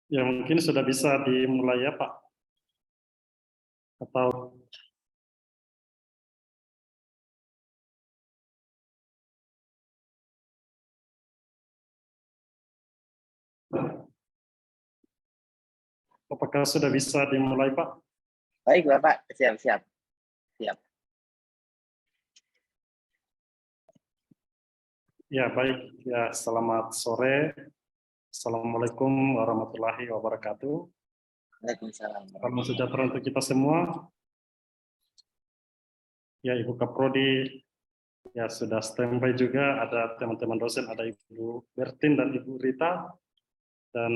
Ya mungkin sudah bisa dimulai ya Pak. Atau apakah sudah bisa dimulai Pak? Baik Bapak, siap. Ya baik, ya selamat sore. Assalamualaikum warahmatullahi wabarakatuh. Waalaikumsalam. Salam sejahtera untuk kita semua. Ya Ibu Kaprodi ya sudah standby juga, ada teman-teman dosen, ada Ibu Bertin dan Ibu Rita, dan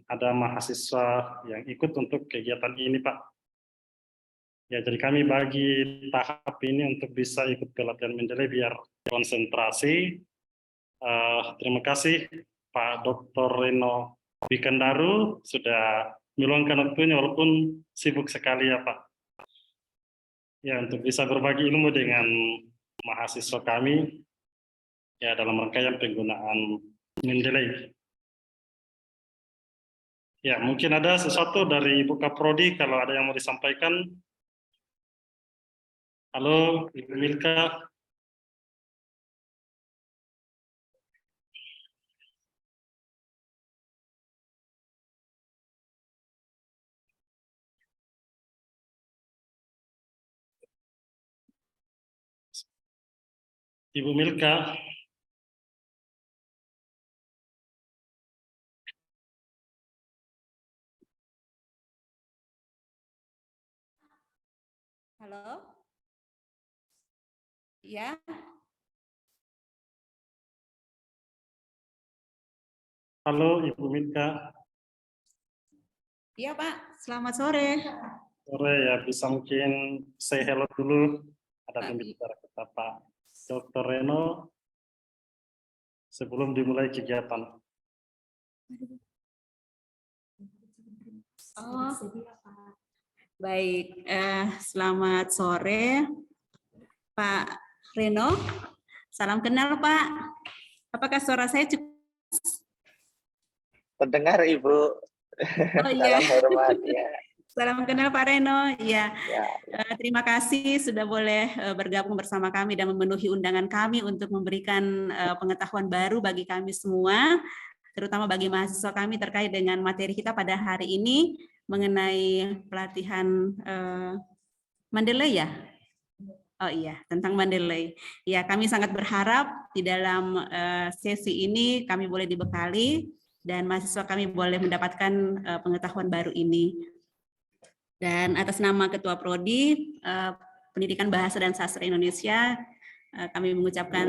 ada mahasiswa yang ikut untuk kegiatan ini Pak. Ya jadi kami bagi tahap ini untuk bisa ikut pelatihan Mendeley biar konsentrasi. Terima kasih Pak Dr. Reno Bikandaru sudah meluangkan waktunya walaupun sibuk sekali ya Pak. Ya untuk bisa berbagi ilmu dengan mahasiswa kami ya dalam rangkaian penggunaan Mendeley. Ya mungkin ada sesuatu dari Ibu Kaprodi kalau ada yang mau disampaikan. Halo Ibu Milka. Ibu Milka. Halo? Ya. Halo Ibu Milka. Iya Pak, selamat sore. Sore ya, bisa mungkin say hello dulu. Ada pembicara kita Pak Dr. Reno sebelum dimulai kegiatan. Oh, baik. Selamat sore Pak Reno. Salam kenal Pak. Apakah suara saya cukup? Pendengar Ibu. Oh iya. Salam hormat ya. Salam kenal Pak Reno. Ya. Ya. Terima kasih sudah boleh bergabung bersama kami dan memenuhi undangan kami untuk memberikan pengetahuan baru bagi kami semua, terutama bagi mahasiswa kami terkait dengan materi kita pada hari ini mengenai pelatihan Mendeley ya. Oh iya, tentang Mendeley. Ya, kami sangat berharap di dalam sesi ini kami boleh dibekali dan mahasiswa kami boleh mendapatkan pengetahuan baru ini. Dan atas nama Ketua Prodi Pendidikan Bahasa dan Sastra Indonesia, kami mengucapkan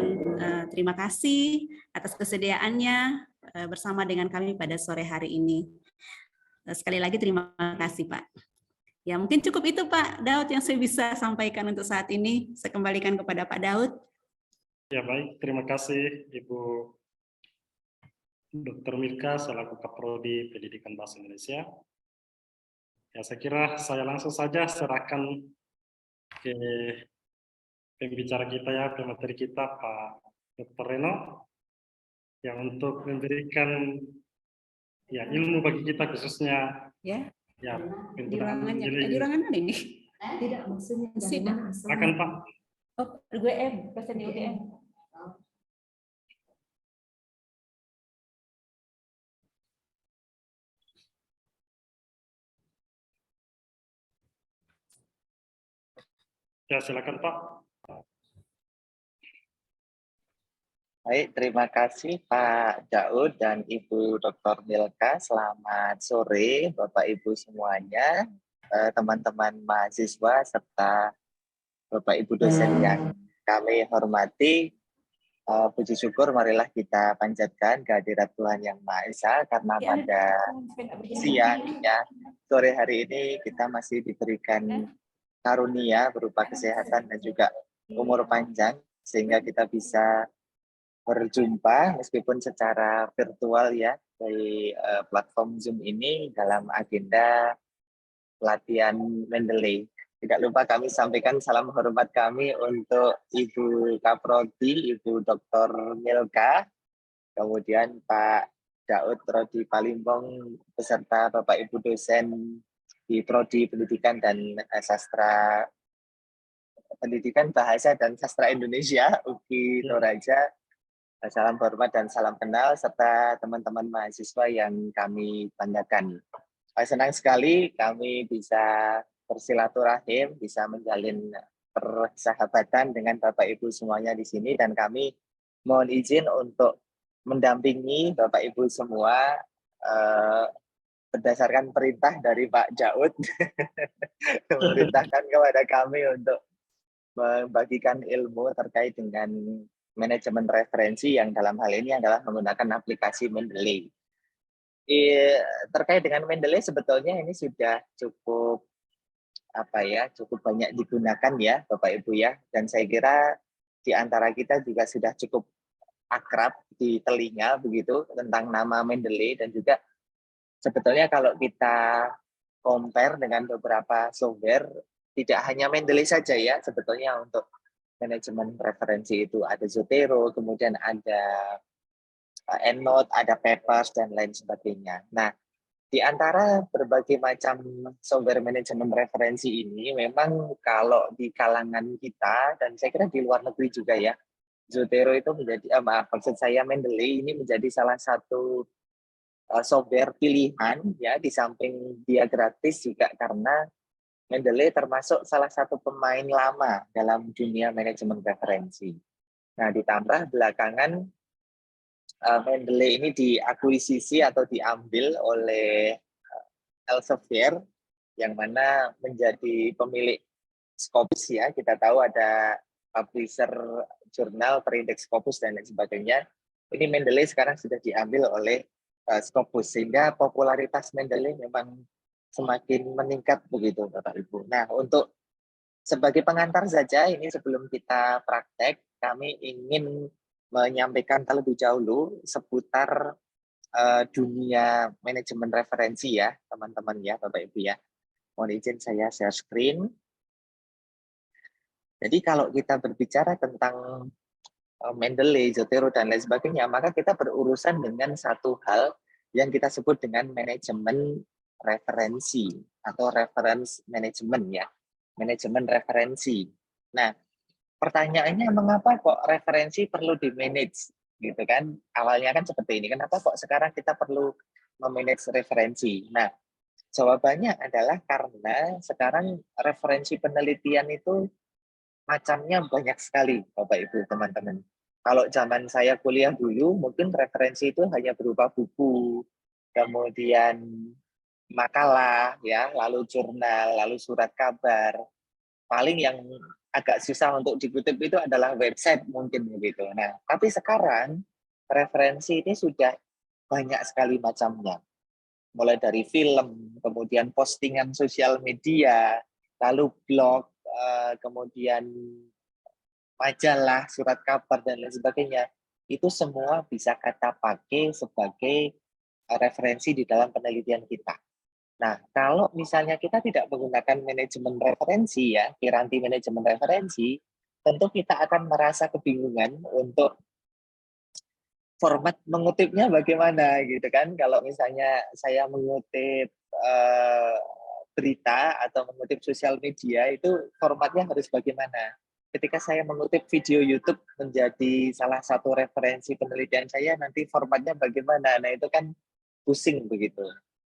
terima kasih atas kesediaannya bersama dengan kami pada sore hari ini. Sekali lagi terima kasih Pak. Ya mungkin cukup itu Pak Daud yang saya bisa sampaikan untuk saat ini. Saya kembalikan kepada Pak Daud. Ya baik, terima kasih Ibu Dr. Milka selaku Kaprodi Pendidikan Bahasa Indonesia. Ya saya kira saya langsung saja serahkan ke pembicara kita ya, pemateri kita Pak Dr. Reno yang untuk memberikan ya ilmu bagi kita khususnya ya penggunaan jurangan ini. Tidak, maksudnya akan Pak. Oh, UGM, dosen di UGM. Ya silakan Pak. Baik, terima kasih Pak Daud dan Ibu Dr. Milka. Selamat sore Bapak Ibu semuanya, teman-teman mahasiswa serta Bapak Ibu dosen yang kami hormati. Puji syukur marilah kita panjatkan kehadirat Tuhan Yang Maha Esa karena pada siangnya sore hari ini kita masih diberikan karunia berupa kesehatan dan juga umur panjang sehingga kita bisa berjumpa meskipun secara virtual ya dari platform Zoom ini dalam agenda pelatihan Mendeley. Tidak lupa kami sampaikan salam hormat kami untuk Ibu Kaprodi, Ibu Dr. Milka, kemudian Pak Daud Prodi Palimbong beserta Bapak Ibu dosen di Prodi Pendidikan dan Sastra Pendidikan Bahasa dan Sastra Indonesia UGI Toraja. Salam hormat dan salam kenal serta teman-teman mahasiswa yang kami banggakan. Senang sekali kami bisa bersilaturahim, bisa menjalin persahabatan dengan Bapak Ibu semuanya di sini, dan kami mohon izin untuk mendampingi Bapak Ibu semua berdasarkan perintah dari Pak Jaud memerintahkan kepada kami untuk membagikan ilmu terkait dengan manajemen referensi yang dalam hal ini adalah menggunakan aplikasi Mendeley. Terkait dengan Mendeley sebetulnya ini sudah cukup cukup banyak digunakan ya Bapak Ibu ya, dan saya kira di antara kita juga sudah cukup akrab di telinga begitu tentang nama Mendeley, dan juga sebetulnya kalau kita compare dengan beberapa software, tidak hanya Mendeley saja ya sebetulnya untuk manajemen referensi itu ada Zotero, kemudian ada EndNote, ada Papers dan lain sebagainya. Nah, di antara berbagai macam software manajemen referensi ini, memang kalau di kalangan kita dan saya kira di luar negeri juga ya, Zotero itu menjadi maksud saya Mendeley ini menjadi salah satu software pilihan ya, di samping dia gratis juga karena Mendeley termasuk salah satu pemain lama dalam dunia manajemen referensi. Nah, ditambah belakangan Mendeley ini diakuisisi atau diambil oleh Elsevier, yang mana menjadi pemilik Scopus ya. Kita tahu ada publisher jurnal perindeks Scopus dan lain sebagainya. Ini Mendeley sekarang sudah diambil oleh Scopus, sehingga popularitas Mendeley memang semakin meningkat begitu Bapak Ibu. Nah, untuk sebagai pengantar saja ini sebelum kita praktek, kami ingin menyampaikan terlebih dahulu seputar dunia manajemen referensi ya teman-teman ya Bapak Ibu ya. Mohon izin saya share screen. Jadi kalau kita berbicara tentang Mendeley, Zotero dan lain sebagainya, maka kita berurusan dengan satu hal yang kita sebut dengan manajemen referensi atau reference management ya, manajemen referensi. Nah, pertanyaannya mengapa kok referensi perlu di manage gitu kan? Awalnya kan seperti ini, kenapa kok sekarang kita perlu memanage referensi? Nah, jawabannya adalah karena sekarang referensi penelitian itu macamnya banyak sekali Bapak Ibu teman-teman. Kalau zaman saya kuliah dulu mungkin referensi itu hanya berupa buku, kemudian makalah ya, lalu jurnal, lalu surat kabar. Paling yang agak susah untuk dikutip itu adalah website mungkin begitu. Nah, tapi sekarang referensi ini sudah banyak sekali macamnya. Mulai dari film, kemudian postingan sosial media, lalu blog, kemudian majalah, surat kabar dan lain sebagainya. Itu semua bisa kita pakai sebagai referensi di dalam penelitian kita. Nah, kalau misalnya kita tidak menggunakan manajemen referensi ya, piranti manajemen referensi, tentu kita akan merasa kebingungan untuk format mengutipnya bagaimana gitu kan. Kalau misalnya saya mengutip berita atau mengutip sosial media itu formatnya harus bagaimana. Ketika saya mengutip video YouTube menjadi salah satu referensi penelitian saya, nanti formatnya bagaimana. Nah, itu kan pusing begitu.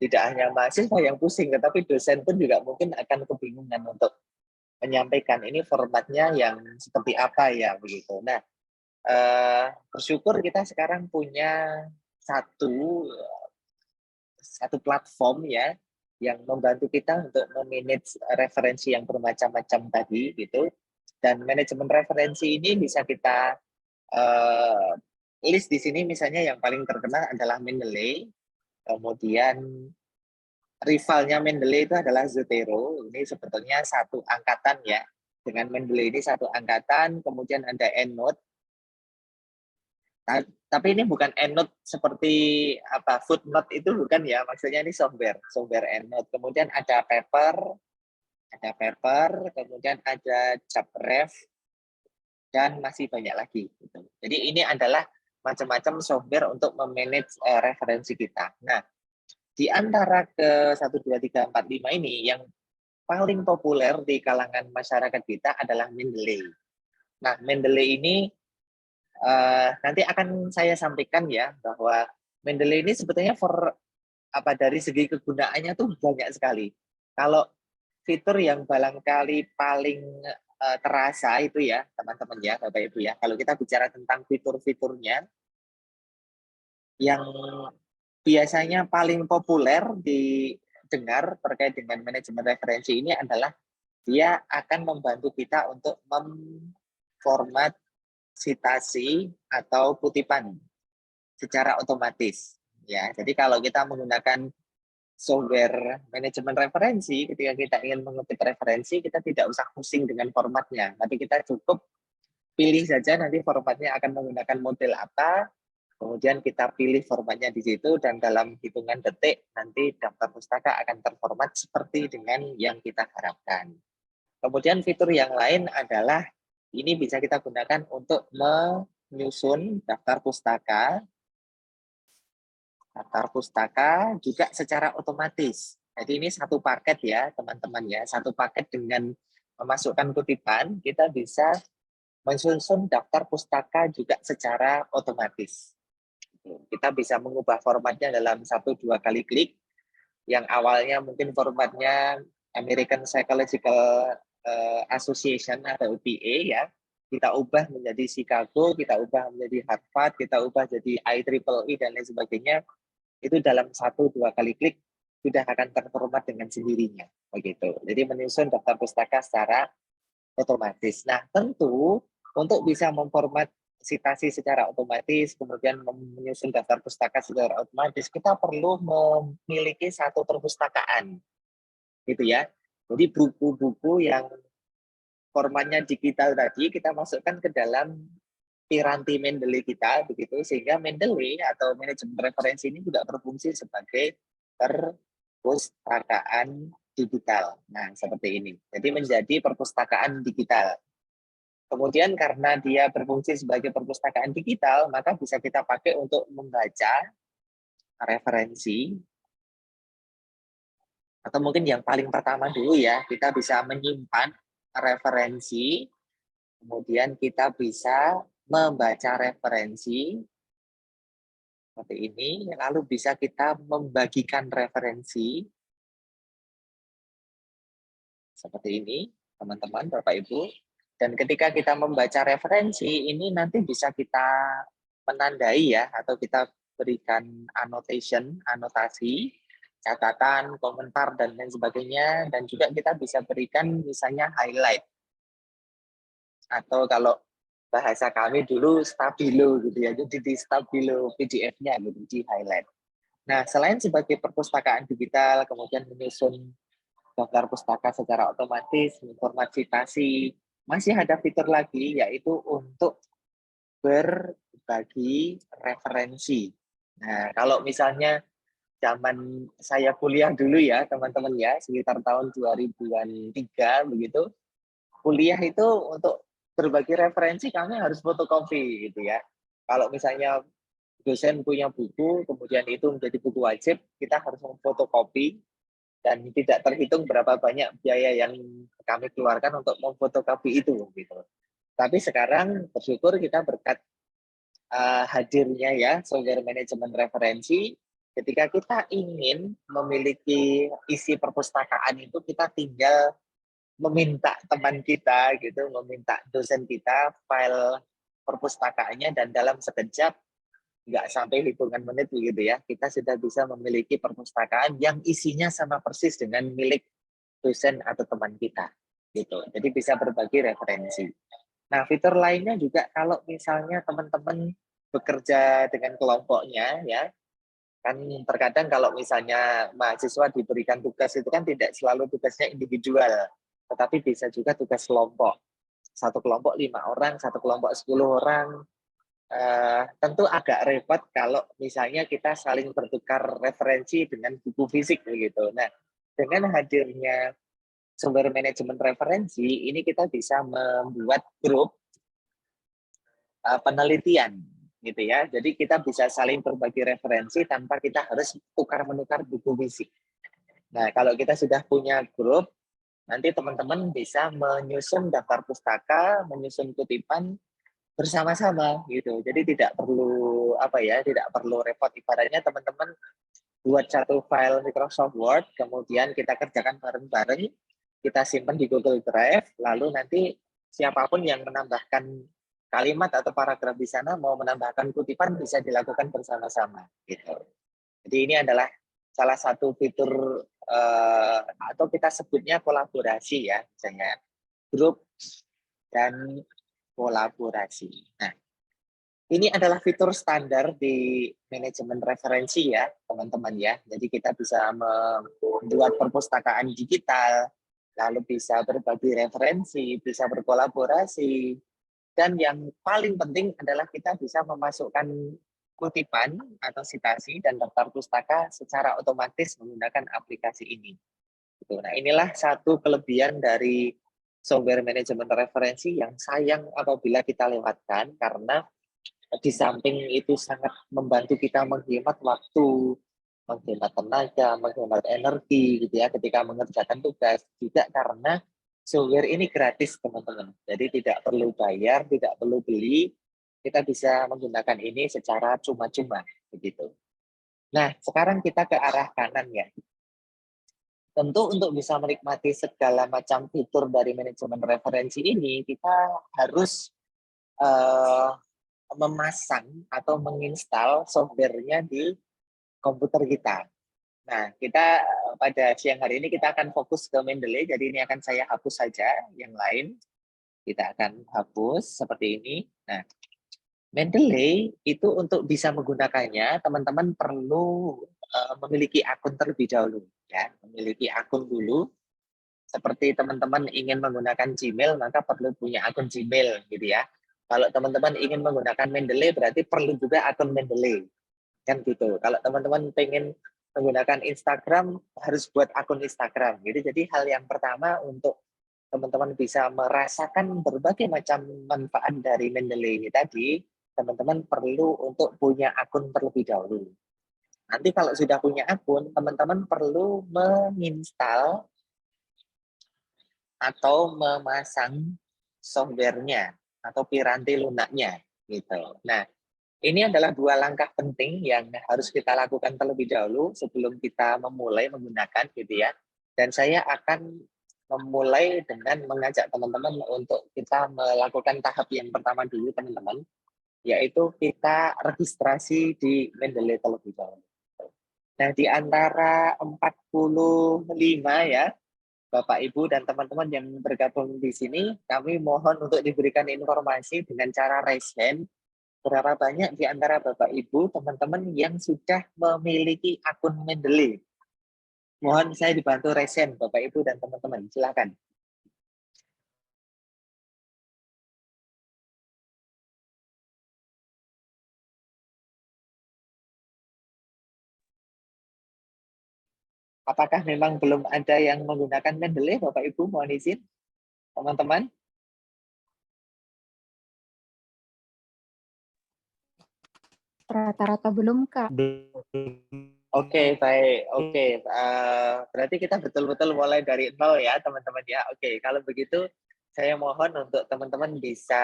Tidak hanya mahasiswa yang pusing, tetapi dosen pun juga mungkin akan kebingungan untuk menyampaikan ini formatnya yang seperti apa ya begitu. Nah, bersyukur kita sekarang punya satu platform ya yang membantu kita untuk memanage referensi yang bermacam-macam tadi gitu. Dan manajemen referensi ini bisa kita list di sini, misalnya yang paling terkenal adalah Mendeley. Kemudian rivalnya Mendeley itu adalah Zotero. Ini sebetulnya satu angkatan ya. Dengan Mendeley ini satu angkatan. Kemudian ada EndNote. Tapi ini bukan EndNote seperti footnote itu bukan ya. Maksudnya ini software EndNote. Kemudian ada Paper, kemudian ada JabRef, dan masih banyak lagi. Jadi ini adalah macam-macam software untuk memanage referensi kita. Nah, di antara ke 1, 2, 3, 4, 5 ini yang paling populer di kalangan masyarakat kita adalah Mendeley. Nah, Mendeley ini nanti akan saya sampaikan ya, bahwa Mendeley ini sebetulnya dari segi kegunaannya tuh banyak sekali. Kalau fitur yang barangkali paling terasa itu ya, teman-teman ya, Bapak Ibu ya, kalau kita bicara tentang fitur-fiturnya, yang biasanya paling populer didengar terkait dengan manajemen referensi ini adalah dia akan membantu kita untuk memformat citasi atau kutipan secara otomatis. Ya, jadi kalau kita menggunakan software manajemen referensi, ketika kita ingin mengutip referensi, kita tidak usah pusing dengan formatnya, tapi kita cukup pilih saja nanti formatnya akan menggunakan model apa, kemudian kita pilih formatnya di situ, dan dalam hitungan detik nanti daftar pustaka akan terformat seperti dengan yang kita harapkan. Kemudian fitur yang lain adalah ini bisa kita gunakan untuk menyusun daftar pustaka juga secara otomatis. Jadi ini satu paket ya teman-teman ya, satu paket dengan memasukkan kutipan, kita bisa menyusun daftar pustaka juga secara otomatis. Kita bisa mengubah formatnya dalam 1-2 kali klik, yang awalnya mungkin formatnya American Psychological Association atau APA ya, kita ubah menjadi Chicago, kita ubah menjadi Harvard, kita ubah jadi IEEE dan lain sebagainya. Itu dalam 1-2 kali klik sudah akan terformat dengan sendirinya, begitu. Jadi menyusun daftar pustaka secara otomatis. Nah, tentu untuk bisa memformat citasi secara otomatis, kemudian menyusun daftar pustaka secara otomatis, kita perlu memiliki satu perpustakaan, gitu ya. Jadi buku-buku yang formatnya digital tadi kita masukkan ke dalam piranti Mendeley kita, begitu, sehingga Mendeley atau manajemen referensi ini juga berfungsi sebagai perpustakaan digital. Nah, seperti ini. Jadi menjadi perpustakaan digital. Kemudian karena dia berfungsi sebagai perpustakaan digital, maka bisa kita pakai untuk membaca referensi. Atau mungkin yang paling pertama dulu ya, kita bisa menyimpan referensi, kemudian kita bisa membaca referensi seperti ini, lalu bisa kita membagikan referensi seperti ini, teman-teman, Bapak Ibu. Dan ketika kita membaca referensi, ini nanti bisa kita menandai ya, atau kita berikan anotasi, catatan, komentar, dan lain sebagainya. Dan juga kita bisa berikan misalnya highlight. Atau kalau bahasa kami dulu stabilo gitu ya, jadi di stabilo PDF-nya gitu, di highlight. Nah, selain sebagai perpustakaan digital, kemudian menyusun daftar pustaka secara otomatis, format citasi, masih ada fitur lagi yaitu untuk berbagi referensi. Nah, kalau misalnya zaman saya kuliah dulu ya, teman-teman ya, sekitar tahun 2003 begitu, kuliah itu untuk berbagi referensi kami harus fotokopi gitu ya. Kalau misalnya dosen punya buku, kemudian itu menjadi buku wajib, kita harus memfotokopi dan tidak terhitung berapa banyak biaya yang kami keluarkan untuk memfotokopi itu gitu. Tapi sekarang bersyukur kita berkat hadirnya ya software manajemen referensi, ketika kita ingin memiliki isi perpustakaan itu, kita tinggal meminta teman kita gitu, meminta dosen kita file perpustakaannya, dan dalam sekejap nggak sampai hitungan menit begitu ya, kita sudah bisa memiliki perpustakaan yang isinya sama persis dengan milik dosen atau teman kita gitu. Jadi bisa berbagi referensi. Nah, fitur lainnya juga kalau misalnya teman-teman bekerja dengan kelompoknya ya, kan terkadang kalau misalnya mahasiswa diberikan tugas itu kan tidak selalu tugasnya individual, tetapi bisa juga tugas kelompok. Satu kelompok 5 orang, satu kelompok 10 orang. Tentu agak repot kalau misalnya kita saling bertukar referensi dengan buku fisik begitu. Nah, dengan hadirnya sumber manajemen referensi, ini kita bisa membuat grup penelitian. gitu ya. Jadi kita bisa saling berbagi referensi tanpa kita harus tukar-menukar buku fisik. Nah, kalau kita sudah punya grup, nanti teman-teman bisa menyusun daftar pustaka, menyusun kutipan bersama-sama gitu. Jadi tidak perlu tidak perlu repot. Ibaratnya teman-teman buat satu file Microsoft Word, kemudian kita kerjakan bareng-bareng, kita simpan di Google Drive, lalu nanti siapapun yang menambahkan kalimat atau paragraf di sana mau menambahkan kutipan bisa dilakukan bersama-sama gitu. Jadi ini adalah salah satu fitur atau kita sebutnya kolaborasi ya, misalnya grup dan kolaborasi. Nah, ini adalah fitur standar di manajemen referensi ya, teman-teman ya. Jadi kita bisa membuat perpustakaan digital, lalu bisa berbagi referensi, bisa berkolaborasi, dan yang paling penting adalah kita bisa memasukkan kutipan atau sitasi dan daftar pustaka secara otomatis menggunakan aplikasi ini. Nah, inilah satu kelebihan dari software manajemen referensi yang sayang apabila kita lewatkan, karena di samping itu sangat membantu kita menghemat waktu, menghemat tenaga, menghemat energi gitu ya ketika mengerjakan tugas, juga karena software ini gratis teman-teman. Jadi tidak perlu bayar, tidak perlu beli, kita bisa menggunakan ini secara cuma-cuma begitu. Nah, sekarang kita ke arah kanan ya. Tentu untuk bisa menikmati segala macam fitur dari manajemen referensi ini, kita harus memasang atau menginstal softwarenya di komputer kita. Nah, kita pada siang hari ini kita akan fokus ke Mendeley, jadi ini akan saya hapus saja, yang lain kita akan hapus seperti ini. Nah, Mendeley itu untuk bisa menggunakannya, teman-teman perlu memiliki akun terlebih dahulu, ya, memiliki akun dulu. Seperti teman-teman ingin menggunakan Gmail, maka perlu punya akun Gmail, gitu ya. Kalau teman-teman ingin menggunakan Mendeley, berarti perlu juga akun Mendeley. Kan gitu. Kalau teman-teman pengen menggunakan Instagram, harus buat akun Instagram. Jadi hal yang pertama untuk teman-teman bisa merasakan berbagai macam manfaat dari Mendeley ini tadi, teman-teman perlu untuk punya akun terlebih dahulu. Nanti kalau sudah punya akun, teman-teman perlu menginstal atau memasang softwarenya atau piranti lunaknya gitu. Nah, ini adalah dua langkah penting yang harus kita lakukan terlebih dahulu sebelum kita memulai menggunakan gitu ya. Dan saya akan memulai dengan mengajak teman-teman untuk kita melakukan tahap yang pertama dulu teman-teman, yaitu kita registrasi di Mendeley terlebih dahulu. Nah, di antara 45 ya, Bapak, Ibu, dan teman-teman yang bergabung di sini, kami mohon untuk diberikan informasi dengan cara raise hand. Berapa banyak di antara Bapak, Ibu, teman-teman yang sudah memiliki akun Mendeley? Mohon saya dibantu raise hand, Bapak, Ibu, dan teman-teman. Silakan. Apakah memang belum ada yang menggunakan Mendeley, Bapak, Ibu? Mohon izin, teman-teman. Rata-rata belum, Kak. Oke, baik. Oke, berarti kita betul-betul mulai dari nol ya, teman-teman ya. Oke, kalau begitu saya mohon untuk teman-teman bisa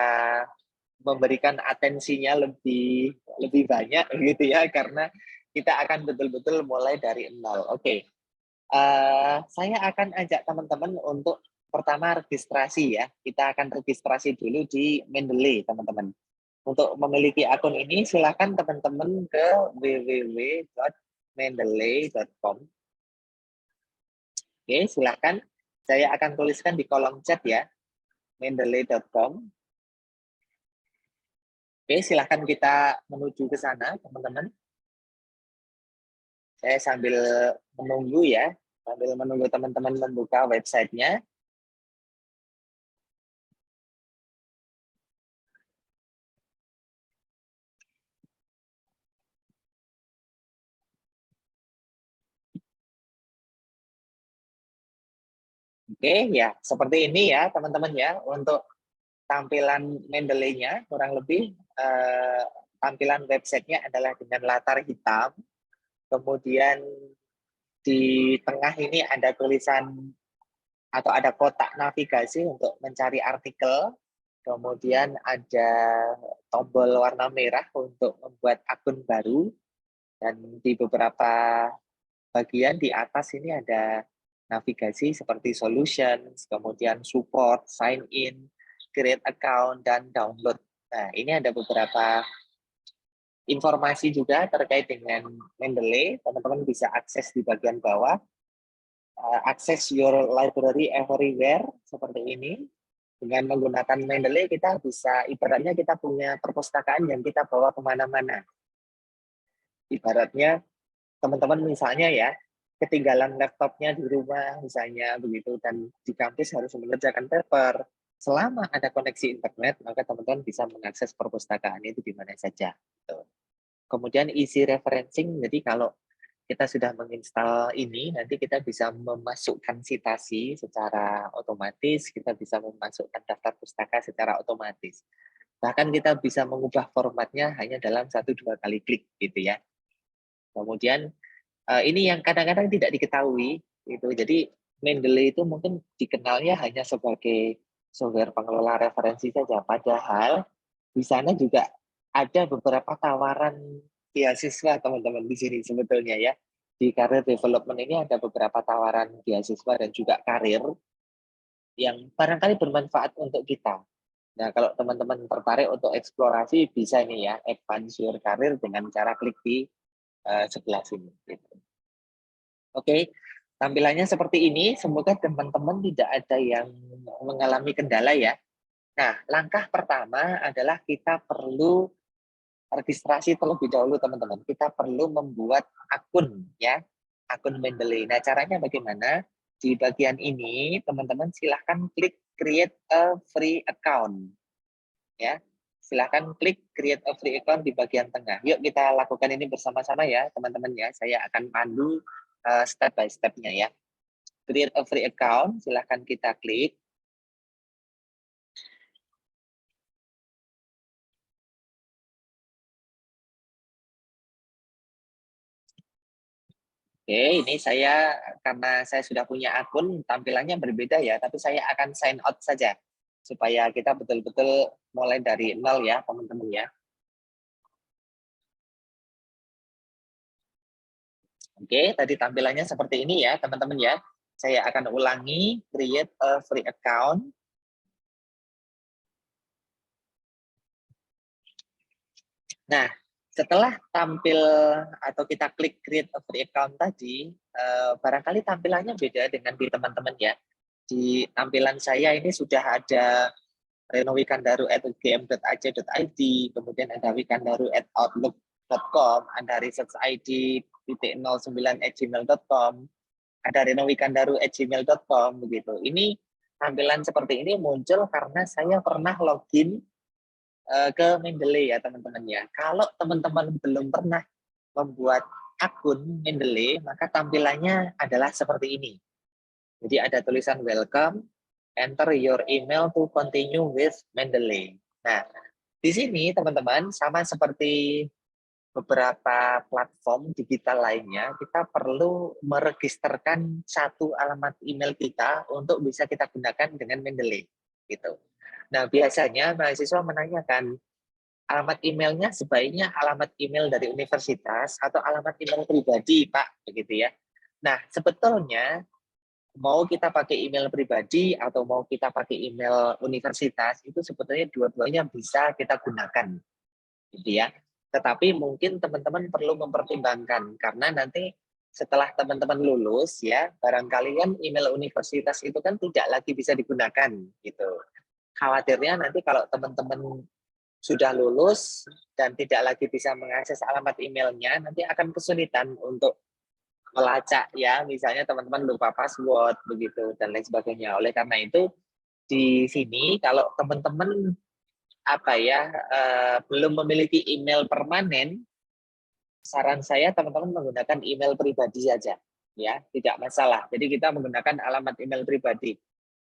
memberikan atensinya lebih banyak gitu ya, karena kita akan betul-betul mulai dari nol. Oke, saya akan ajak teman-teman untuk pertama registrasi ya. Kita akan registrasi dulu di Mendeley, teman-teman. Untuk memiliki akun ini, silakan teman-teman ke www.mendeley.com. Oke, silakan. Saya akan tuliskan di kolom chat ya, mendeley.com. Oke, silakan kita menuju ke sana, teman-teman. Saya sambil menunggu ya, sambil menunggu teman-teman membuka websitenya. Oke, ya, seperti ini ya, teman-teman ya, untuk tampilan Mendeley-nya kurang lebih tampilan websitenya adalah dengan latar hitam, kemudian di tengah ini ada tulisan atau ada kotak navigasi untuk mencari artikel, kemudian ada tombol warna merah untuk membuat akun baru, dan di beberapa bagian di atas ini ada navigasi seperti solutions, kemudian support, sign in, create account, dan download. Nah, ini ada beberapa informasi juga terkait dengan Mendeley. Teman-teman bisa akses di bagian bawah. Access your library everywhere, seperti ini. Dengan menggunakan Mendeley, kita bisa, ibaratnya kita punya perpustakaan yang kita bawa kemana-mana. Ibaratnya, teman-teman misalnya ya, ketinggalan laptopnya di rumah misalnya begitu, dan di kampus harus mengerjakan paper, selama ada koneksi internet maka teman-teman bisa mengakses perpustakaan itu di mana saja. Kemudian easy referencing, jadi kalau kita sudah menginstal ini, nanti kita bisa memasukkan citasi secara otomatis, kita bisa memasukkan daftar pustaka secara otomatis, bahkan kita bisa mengubah formatnya hanya dalam 1-2 kali klik gitu ya. Kemudian ini yang kadang-kadang tidak diketahui, gitu. Jadi Mendeley itu mungkin dikenalnya hanya sebagai software pengelola referensi saja, padahal di sana juga ada beberapa tawaran beasiswa teman-teman di sini sebetulnya ya. Di career development ini ada beberapa tawaran beasiswa dan juga karir yang barangkali bermanfaat untuk kita. Nah, kalau teman-teman tertarik untuk eksplorasi, bisa nih ya, advance your career dengan cara klik di sebelah sini. Gitu. Oke, tampilannya seperti ini. Semoga teman-teman tidak ada yang mengalami kendala ya. Nah, langkah pertama adalah kita perlu registrasi terlebih dahulu teman-teman. Kita perlu membuat akun ya, akun Mendeley. Nah, caranya bagaimana? Di bagian ini teman-teman silahkan klik create a free account. Ya, silahkan klik create a free account di bagian tengah. Yuk kita lakukan ini bersama-sama ya teman-teman ya. Saya akan pandu step by step-nya ya. Create a free account, silahkan kita klik. Oke, ini saya, karena saya sudah punya akun, tampilannya berbeda ya, tapi saya akan sign out saja, supaya kita betul-betul mulai dari nol ya, teman-teman ya. Oke, tadi tampilannya seperti ini ya, teman-teman ya. Saya akan ulangi, create a free account. Nah, setelah tampil atau kita klik create a free account tadi, barangkali tampilannya beda dengan di teman-teman ya. Di tampilan saya ini sudah ada renowikandaru@ugm.ac.id, kemudian ada wikandaru@outlook.com, ada researchid.09@gmail.com, ada renowikandaru@gmail.com begitu. Ini tampilan seperti ini muncul karena saya pernah login ke Mendeley ya teman-teman ya. Kalau teman-teman belum pernah membuat akun Mendeley, maka tampilannya adalah seperti ini. Jadi ada tulisan welcome, enter your email to continue with Mendeley. Nah, di sini teman-teman sama seperti beberapa platform digital lainnya, kita perlu meregisterkan satu alamat email kita untuk bisa kita gunakan dengan Mendeley gitu. Nah, biasanya mahasiswa menanyakan alamat emailnya sebaiknya alamat email dari universitas atau alamat email pribadi, Pak, begitu ya. Nah, sebetulnya mau kita pakai email pribadi atau mau kita pakai email universitas, itu sebetulnya dua-duanya bisa kita gunakan, gitu ya. Tetapi mungkin teman-teman perlu mempertimbangkan, karena nanti setelah teman-teman lulus ya, barangkali kan email universitas itu kan tidak lagi bisa digunakan, gitu. Khawatirnya nanti kalau teman-teman sudah lulus dan tidak lagi bisa mengakses alamat emailnya, nanti akan kesulitan untuk melacak ya, misalnya teman-teman lupa password begitu dan lain sebagainya. Oleh karena itu di sini kalau teman-teman belum memiliki email permanen, saran saya teman-teman menggunakan email pribadi saja ya, tidak masalah. Jadi kita menggunakan alamat email pribadi.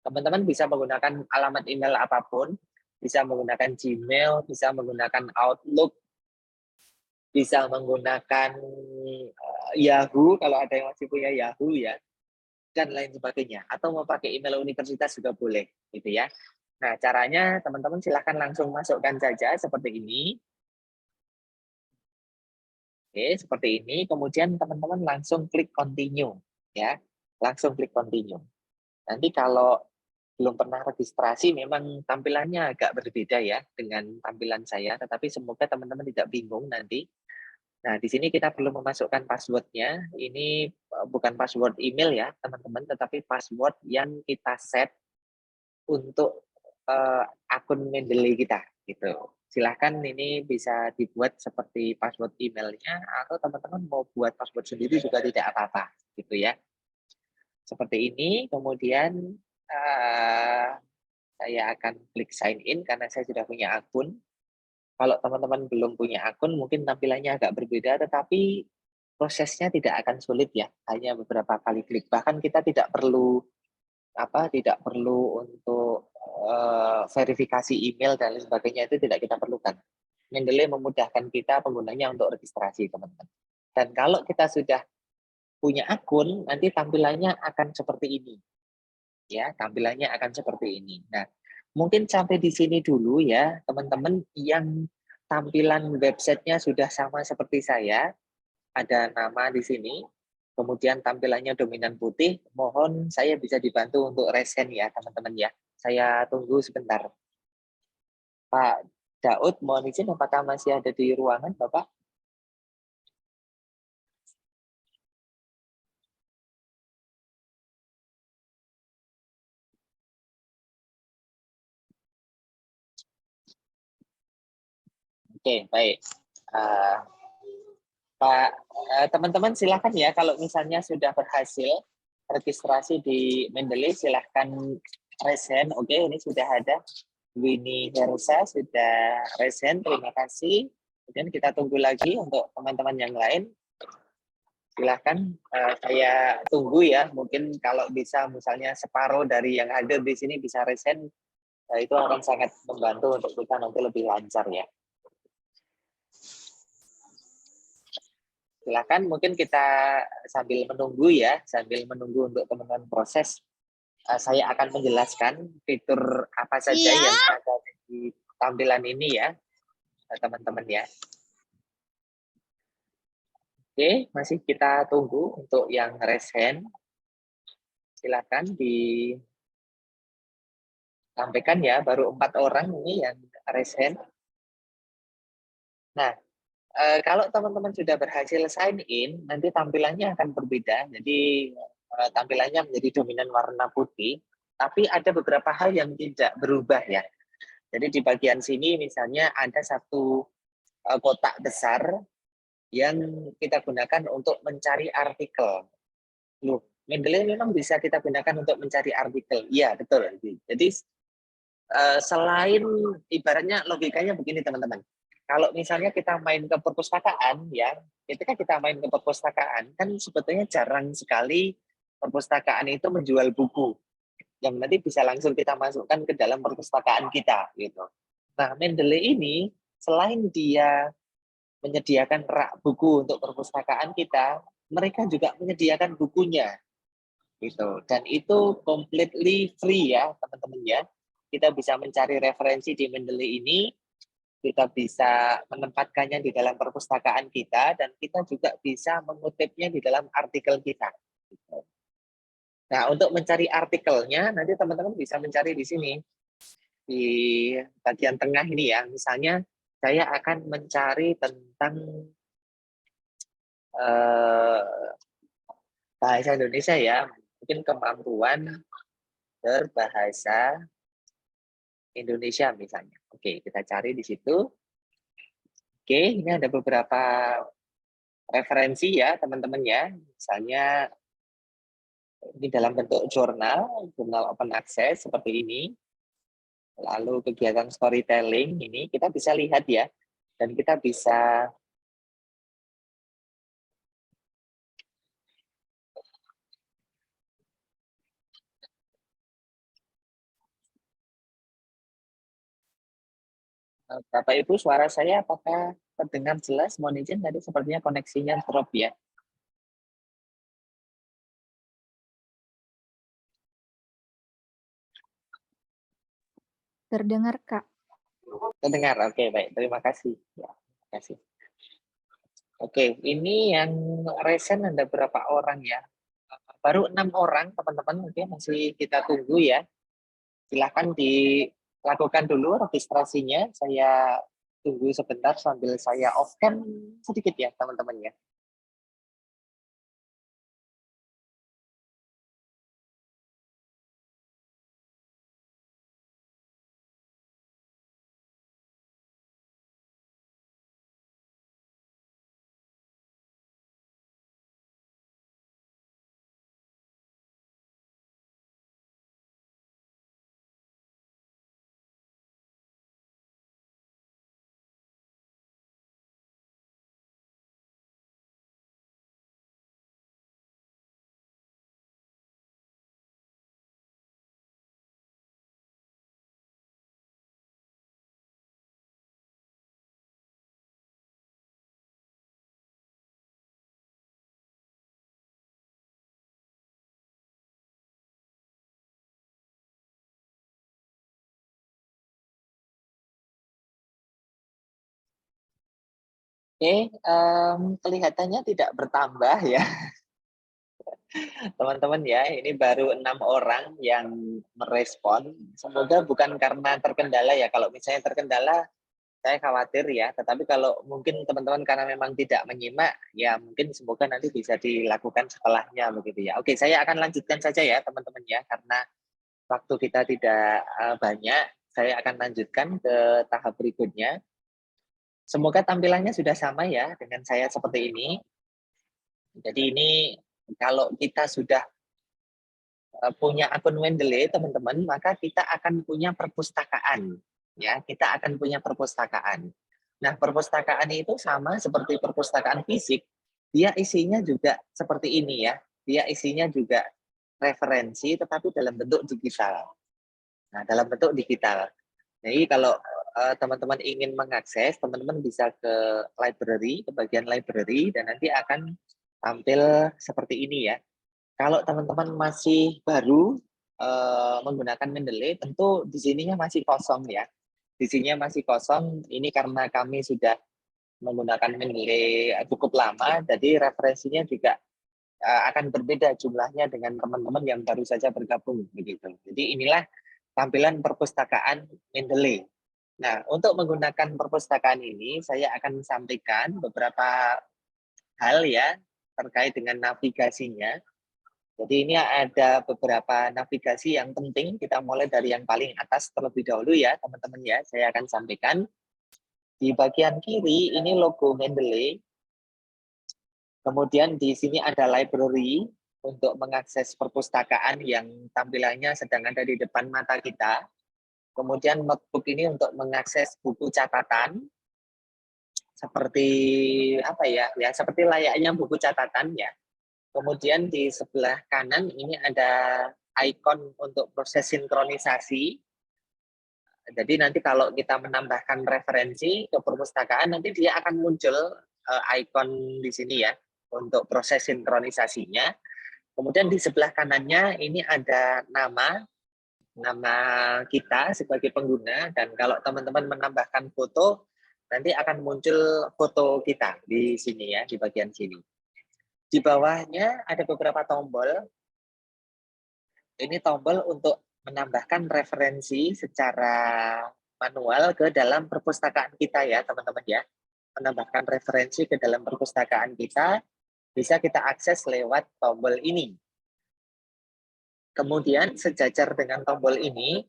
Teman-teman bisa menggunakan alamat email apapun, bisa menggunakan Gmail, bisa menggunakan Outlook, bisa menggunakan Yahoo kalau ada yang masih punya Yahoo ya, dan lain sebagainya. Atau mau pakai email universitas juga boleh, gitu ya. Nah, caranya teman-teman silahkan langsung masukkan saja seperti ini. Oke, seperti ini. Kemudian teman-teman langsung klik continue, ya. Langsung klik continue. Nanti kalau belum pernah registrasi, memang tampilannya agak berbeda ya dengan tampilan saya, tetapi semoga teman-teman tidak bingung nanti. Nah, di sini kita perlu memasukkan password-nya. Ini bukan password email ya, teman-teman, tetapi password yang kita set untuk akun Mendeley kita, gitu. Silahkan ini bisa dibuat seperti password emailnya, atau teman-teman mau buat password sendiri juga tidak apa-apa, gitu ya. Seperti ini, kemudian saya akan klik sign in karena saya sudah punya akun. Kalau teman-teman belum punya akun, mungkin tampilannya agak berbeda, tetapi prosesnya tidak akan sulit ya. Hanya beberapa kali klik. Bahkan kita tidak perlu untuk verifikasi email dan lain sebagainya, itu tidak kita perlukan. Mendeley memudahkan kita penggunanya untuk registrasi, teman-teman. Dan kalau kita sudah punya akun, nanti tampilannya akan seperti ini. Ya, tampilannya akan seperti ini. Nah, mungkin sampai di sini dulu ya, teman-teman yang tampilan websitenya sudah sama seperti saya, ada nama di sini, kemudian tampilannya dominan putih, mohon saya bisa dibantu untuk resen ya, teman-teman ya. Saya tunggu sebentar. Pak Daud, mohon izin apakah masih ada di ruangan, Bapak? Oke, baik. Pak, teman-teman silakan ya, kalau misalnya sudah berhasil registrasi di Mendeley, silahkan resen. Oke, ini sudah ada. Winnie Hersa sudah resen, terima kasih. Kemudian kita tunggu lagi untuk teman-teman yang lain. Silahkan saya tunggu ya, mungkin kalau bisa misalnya separuh dari yang hadir di sini bisa resen, itu akan sangat membantu untuk kita nanti lebih lancar ya. Silakan, mungkin kita sambil menunggu ya, sambil menunggu untuk teman-teman proses. Saya akan menjelaskan fitur apa saja yang ada di tampilan ini ya, teman-teman ya. Oke, masih kita tunggu untuk yang raise hand. Silakan disampaikan ya, baru 4 orang ini yang raise hand. Nah, kalau teman-teman sudah berhasil sign in, nanti tampilannya akan berbeda. Jadi tampilannya menjadi dominan warna putih, tapi ada beberapa hal yang tidak berubah ya. Jadi di bagian sini misalnya ada satu kotak besar yang kita gunakan untuk mencari artikel. Loh, Mendeley memang bisa kita gunakan untuk mencari artikel. Iya, betul. Jadi selain ibaratnya logikanya begini teman-teman. Kalau misalnya kita main ke perpustakaan ya, ketika kita main ke perpustakaan kan sebetulnya jarang sekali perpustakaan itu menjual buku yang nanti bisa langsung kita masukkan ke dalam perpustakaan kita gitu. Nah, Mendeley ini selain dia menyediakan rak buku untuk perpustakaan kita, mereka juga menyediakan bukunya gitu. Dan itu completely free ya, teman-teman ya. Kita bisa mencari referensi di Mendeley ini, kita bisa menempatkannya di dalam perpustakaan kita, dan kita juga bisa mengutipnya di dalam artikel kita. Nah, untuk mencari artikelnya, nanti teman-teman bisa mencari di sini, di bagian tengah ini ya. Misalnya, saya akan mencari tentang bahasa Indonesia ya, mungkin kemampuan berbahasa Indonesia misalnya. Oke, kita cari di situ. Oke, ini ada beberapa referensi ya teman-teman ya. Misalnya ini dalam bentuk jurnal open access seperti ini. Lalu kegiatan storytelling ini kita bisa lihat ya. Dan kita bisa Bapak Ibu, suara saya apakah terdengar jelas? Mohon izin tadi sepertinya koneksinya drop ya. Terdengar, Kak. Terdengar, oke baik. Terima kasih. Ya, terima kasih. Oke, ini yang resen ada berapa orang ya? Baru 6 orang teman-teman, oke masih kita tunggu ya. Silahkan dilakukan dulu registrasinya. Saya tunggu sebentar sambil saya off-cam sedikit ya teman-teman ya. Oke, kelihatannya tidak bertambah ya teman-teman ya. Ini baru 6 orang yang merespon. Semoga bukan karena terkendala ya. Kalau misalnya terkendala, saya khawatir ya. Tetapi kalau mungkin teman-teman karena memang tidak menyimak, ya mungkin semoga nanti bisa dilakukan setelahnya begitu ya. Oke, saya akan lanjutkan saja ya teman-teman ya. Karena waktu kita tidak banyak, saya akan lanjutkan ke tahap berikutnya. Semoga tampilannya sudah sama ya dengan saya seperti ini. Jadi ini kalau kita sudah punya akun Mendeley teman-teman, maka kita akan punya perpustakaan. Ya, kita akan punya perpustakaan. Nah, perpustakaan itu sama seperti perpustakaan fisik, dia isinya juga seperti ini ya. Dia isinya juga referensi tetapi dalam bentuk digital. Nah, dalam bentuk digital. Jadi kalau teman-teman ingin mengakses, teman-teman bisa ke library, ke bagian library, dan nanti akan tampil seperti ini ya. Kalau teman-teman masih baru menggunakan Mendeley, tentu di sininya masih kosong ya. Di sininya masih kosong, ini karena kami sudah menggunakan Mendeley cukup lama, jadi referensinya juga akan berbeda jumlahnya dengan teman-teman yang baru saja bergabung begitu. Jadi inilah tampilan perpustakaan Mendeley. Nah, untuk menggunakan perpustakaan ini, saya akan sampaikan beberapa hal ya terkait dengan navigasinya. Jadi ini ada beberapa navigasi yang penting. Kita mulai dari yang paling atas terlebih dahulu ya, teman-teman ya. Saya akan sampaikan. Di bagian kiri ini logo Mendeley. Kemudian di sini ada library untuk mengakses perpustakaan yang tampilannya sedang ada di depan mata kita. Kemudian notebook ini untuk mengakses buku catatan seperti apa ya? Ya seperti layaknya buku catatan ya. Kemudian di sebelah kanan ini ada ikon untuk proses sinkronisasi. Jadi nanti kalau kita menambahkan referensi ke perpustakaan nanti dia akan muncul ikon di sini ya untuk proses sinkronisasinya. Kemudian di sebelah kanannya ini ada nama kita sebagai pengguna, dan kalau teman-teman menambahkan foto nanti akan muncul foto kita di sini ya, di bagian sini. Di bawahnya ada beberapa tombol. Ini tombol untuk menambahkan referensi secara manual ke dalam perpustakaan kita ya teman-teman ya. Menambahkan referensi ke dalam perpustakaan kita bisa kita akses lewat tombol ini. Kemudian sejajar dengan tombol ini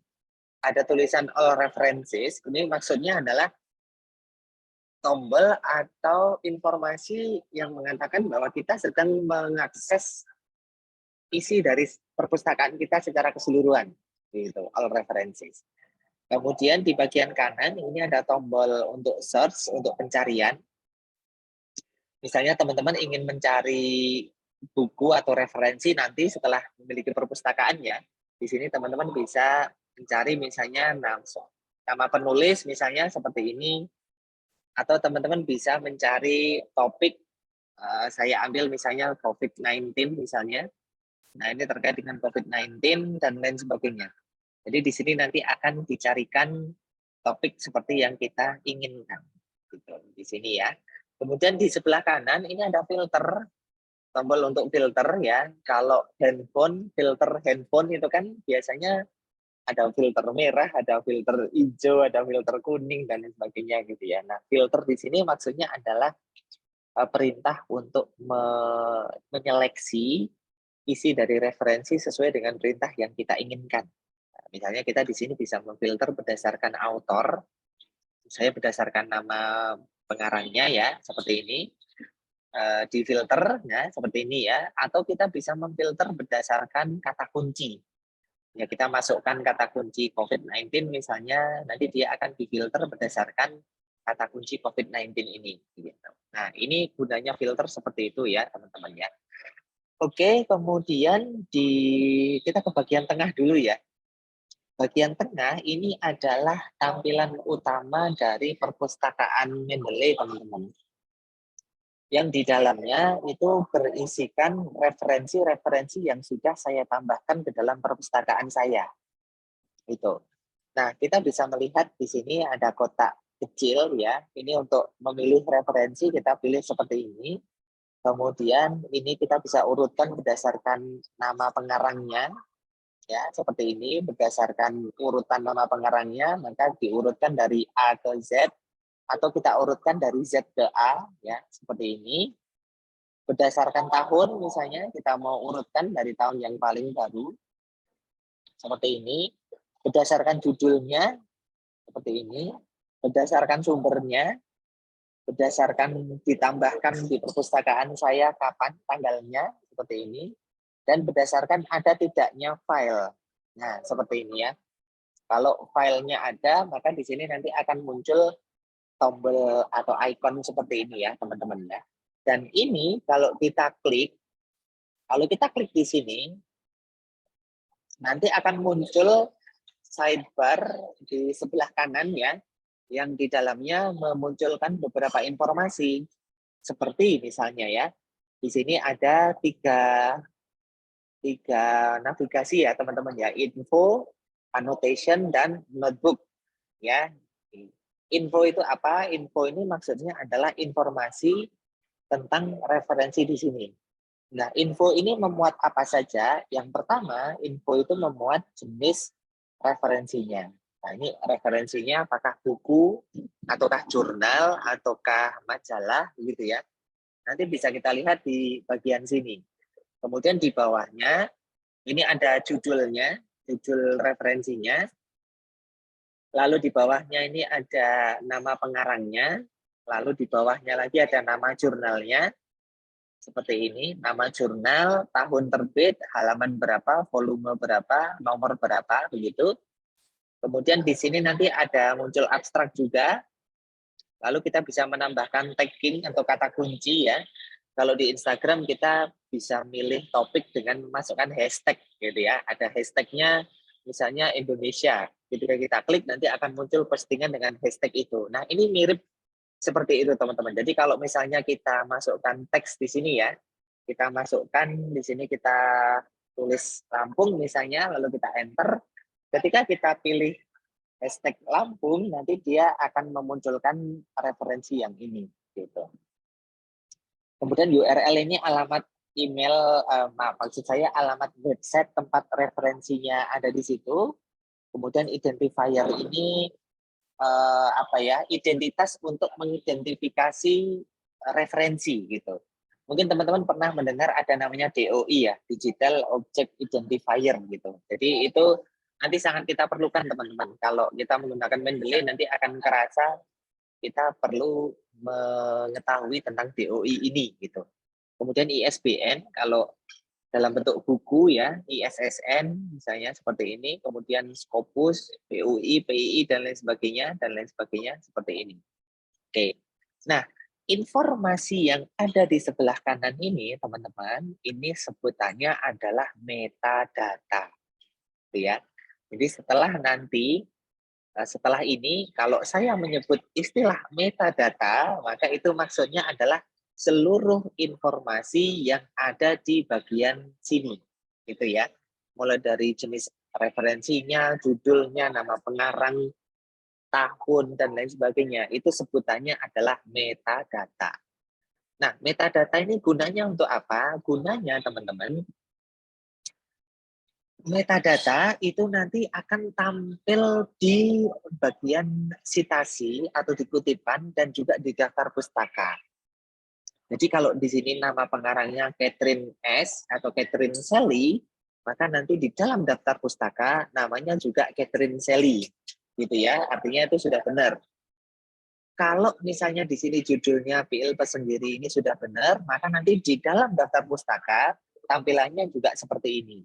ada tulisan all references. Ini maksudnya adalah tombol atau informasi yang mengatakan bahwa kita sedang mengakses isi dari perpustakaan kita secara keseluruhan, gitu, all references. Kemudian di bagian kanan ini ada tombol untuk search, untuk pencarian. Misalnya teman-teman ingin mencari buku atau referensi nanti setelah memiliki perpustakaan ya, di sini teman-teman bisa mencari misalnya nama penulis misalnya seperti ini, atau teman-teman bisa mencari topik, saya ambil misalnya COVID-19 misalnya. Nah, ini terkait dengan COVID-19 dan lain sebagainya. Jadi di sini nanti akan dicarikan topik seperti yang kita inginkan. Gitu, di sini ya. Kemudian di sebelah kanan ini ada filter, tombol untuk filter ya. Kalau handphone, filter handphone itu kan biasanya ada filter merah, ada filter hijau, ada filter kuning dan lain sebagainya gitu ya. Nah, filter di sini maksudnya adalah perintah untuk menyeleksi isi dari referensi sesuai dengan perintah yang kita inginkan. Nah, misalnya kita di sini bisa memfilter berdasarkan author, saya berdasarkan nama pengarangnya ya, seperti ini. Di filter ya, seperti ini ya, atau kita bisa memfilter berdasarkan kata kunci. Ya, kita masukkan kata kunci COVID-19 misalnya, nanti dia akan difilter berdasarkan kata kunci COVID-19 ini. Gitu. Nah, ini gunanya filter seperti itu ya, teman-teman ya. Oke, kemudian kita ke bagian tengah dulu ya. Bagian tengah ini adalah tampilan utama dari perpustakaan Mendeley, teman-teman. Yang di dalamnya itu berisikan referensi-referensi yang sudah saya tambahkan ke dalam perpustakaan saya. Itu. Nah, kita bisa melihat di sini ada kotak kecil ya. Ini untuk memilih referensi kita pilih seperti ini. Kemudian ini kita bisa urutkan berdasarkan nama pengarangnya ya, seperti ini berdasarkan urutan nama pengarangnya, maka diurutkan dari A ke Z atau kita urutkan dari Z ke A ya, seperti ini. Berdasarkan tahun misalnya kita mau urutkan dari tahun yang paling baru seperti ini. Berdasarkan judulnya seperti ini, berdasarkan sumbernya, berdasarkan ditambahkan di perpustakaan saya kapan tanggalnya seperti ini, dan berdasarkan ada tidaknya file. Nah, seperti ini ya. Kalau filenya ada, maka di sini nanti akan muncul tombol atau icon seperti ini ya, teman-teman ya. Dan ini kalau kita klik di sini, nanti akan muncul sidebar di sebelah kanan ya, yang di dalamnya memunculkan beberapa informasi. Seperti misalnya ya, di sini ada tiga navigasi ya teman-teman ya, info, annotation, dan notebook ya. Info itu apa? Info ini maksudnya adalah informasi tentang referensi di sini. Nah, info ini memuat apa saja? Yang pertama, info itu memuat jenis referensinya. Nah, ini referensinya apakah buku, ataukah jurnal, ataukah majalah, gitu ya. Nanti bisa kita lihat di bagian sini. Kemudian di bawahnya, ini ada judulnya, judul referensinya. Lalu di bawahnya ini ada nama pengarangnya. Lalu di bawahnya lagi ada nama jurnalnya. Seperti ini, nama jurnal, tahun terbit, halaman berapa, volume berapa, nomor berapa, begitu. Kemudian di sini nanti ada muncul abstrak juga. Lalu kita bisa menambahkan tagging atau kata kunci ya. Kalau di Instagram kita bisa milih topik dengan memasukkan hashtag gitu ya. Ada hashtagnya misalnya Indonesia. Ketika kita klik nanti akan muncul postingan dengan hashtag itu. Nah, ini mirip seperti itu teman-teman. Jadi kalau misalnya kita masukkan teks di sini ya, kita masukkan di sini kita tulis Lampung misalnya, lalu kita enter. Ketika kita pilih hashtag Lampung, nanti dia akan memunculkan referensi yang ini gitu. Kemudian URL ini alamat email, maksud saya alamat website tempat referensinya ada di situ. Kemudian identifier ini identitas untuk mengidentifikasi referensi gitu. Mungkin teman-teman pernah mendengar ada namanya DOI ya, Digital Object Identifier gitu. Jadi itu nanti sangat kita perlukan teman-teman. Kalau kita menggunakan Mendeley nanti akan kerasa kita perlu mengetahui tentang DOI ini gitu. Kemudian ISBN kalau dalam bentuk buku ya, ISSN misalnya seperti ini, kemudian Scopus, PUI, PII dan lain sebagainya seperti ini. Oke. Nah, informasi yang ada di sebelah kanan ini, teman-teman, ini sebutannya adalah metadata. Ya. Jadi setelah nanti Setelah ini, kalau saya menyebut istilah metadata, maka itu maksudnya adalah seluruh informasi yang ada di bagian sini, gitu ya. Mulai dari jenis referensinya, judulnya, nama pengarang, tahun, dan lain sebagainya. Itu sebutannya adalah metadata. Nah, metadata ini gunanya untuk apa? Gunanya, teman-teman, metadata itu nanti akan tampil di bagian sitasi atau di kutipan dan juga di daftar pustaka. Jadi kalau di sini nama pengarangnya Catherine S. atau Catherine Shelley, maka nanti di dalam daftar pustaka namanya juga Catherine Shelley. Gitu ya, artinya itu sudah benar. Kalau misalnya di sini judulnya P.L. Pesendiri ini sudah benar, maka nanti di dalam daftar pustaka tampilannya juga seperti ini.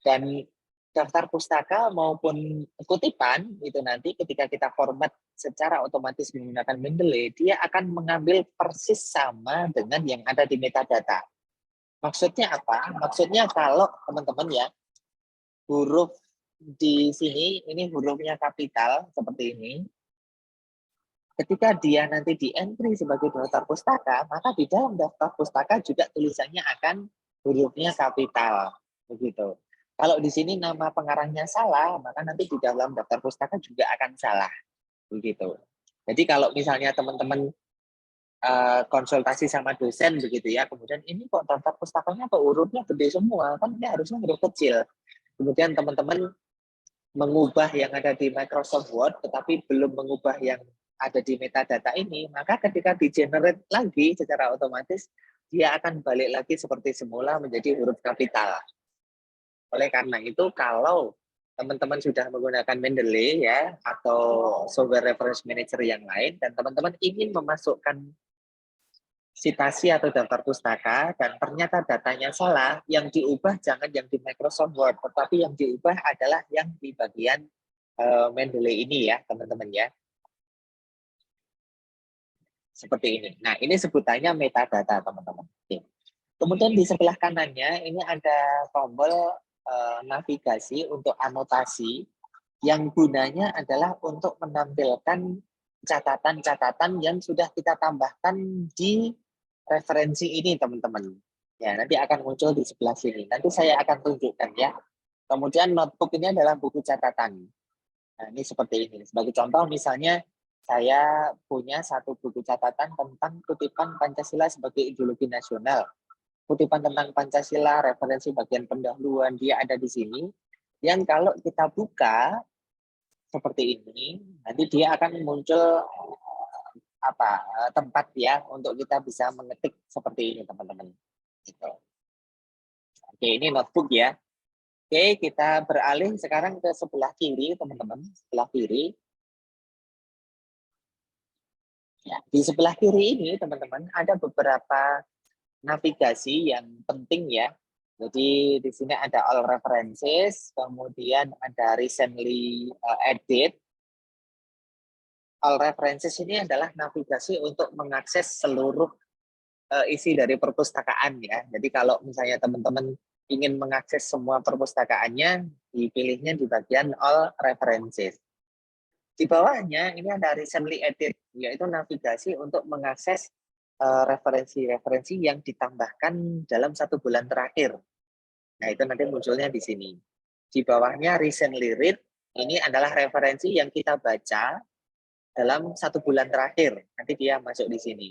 Dan daftar pustaka maupun kutipan itu nanti ketika kita format secara otomatis menggunakan Mendeley, dia akan mengambil persis sama dengan yang ada di metadata. Maksudnya apa? Maksudnya kalau teman-teman ya, huruf di sini, ini hurufnya kapital seperti ini. Ketika dia nanti di entry sebagai daftar pustaka, maka di dalam daftar pustaka juga tulisannya akan hurufnya kapital. Begitu. Kalau di sini nama pengarangnya salah, maka nanti di dalam daftar pustaka juga akan salah. Begitu. Jadi kalau misalnya teman-teman konsultasi sama dosen begitu ya, kemudian ini kok daftar pustakanya kok hurufnya gede semua, kan ini harusnya huruf kecil. Kemudian teman-teman mengubah yang ada di Microsoft Word, tetapi belum mengubah yang ada di metadata ini, maka ketika di-generate lagi secara otomatis, dia akan balik lagi seperti semula menjadi huruf kapital. Oleh karena itu, kalau teman-teman sudah menggunakan Mendeley ya atau software reference manager yang lain, dan teman-teman ingin memasukkan sitasi atau daftar pustaka dan ternyata datanya salah, yang diubah jangan yang di Microsoft Word, tetapi yang diubah adalah yang di bagian Mendeley ini ya, teman-teman ya. Seperti ini. Nah, ini sebutannya metadata, teman-teman. Kemudian di sebelah kanannya ini ada tombol navigasi untuk anotasi yang gunanya adalah untuk menampilkan catatan-catatan yang sudah kita tambahkan di referensi ini, teman-teman. Ya, nanti akan muncul di sebelah sini. Nanti saya akan tunjukkan ya. Kemudian notebook ini adalah buku catatan. Nah, ini seperti ini. Sebagai contoh misalnya saya punya satu buku catatan tentang kutipan Pancasila sebagai ideologi nasional. Kutipan tentang Pancasila, referensi bagian pendahuluan, dia ada di sini. Yang kalau kita buka seperti ini, nanti dia akan muncul tempat ya untuk kita bisa mengetik seperti ini, teman-teman. Gitu. Oke, ini notebook ya. Oke, kita beralih sekarang ke sebelah kiri, teman-teman. Sebelah kiri. Ya, di sebelah kiri ini, teman-teman, ada beberapa navigasi yang penting ya. Jadi di sini ada all references, kemudian ada recently edit. All references ini adalah navigasi untuk mengakses seluruh isi dari perpustakaan ya. Jadi kalau misalnya teman-teman ingin mengakses semua perpustakaannya, dipilihnya di bagian all references. Di bawahnya ini ada recently edit, yaitu navigasi untuk mengakses referensi-referensi yang ditambahkan dalam 1 bulan terakhir. Nah, itu nanti munculnya di sini. Di bawahnya recently read, ini adalah referensi yang kita baca dalam 1 bulan terakhir. Nanti dia masuk di sini.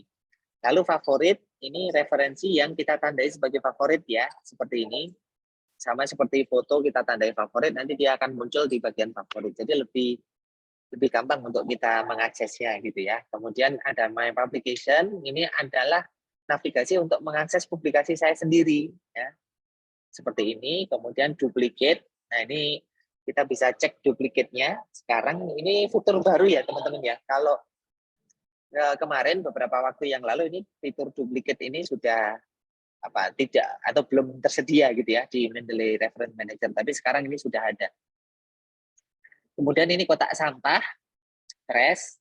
Lalu favorit, ini referensi yang kita tandai sebagai favorit ya, seperti ini. Sama seperti foto kita tandai favorit, nanti dia akan muncul di bagian favorit. Jadi lebih gampang untuk kita mengaksesnya gitu ya. Kemudian ada My Publication, ini adalah navigasi untuk mengakses publikasi saya sendiri ya. Seperti ini, kemudian duplicate. Nah, ini kita bisa cek duplicate-nya. Sekarang ini fitur baru ya, teman-teman ya. Kalau kemarin beberapa waktu yang lalu ini fitur duplicate ini sudah tidak atau belum tersedia gitu ya di Mendeley Reference Manager, tapi sekarang ini sudah ada. Kemudian ini kotak sampah, trash.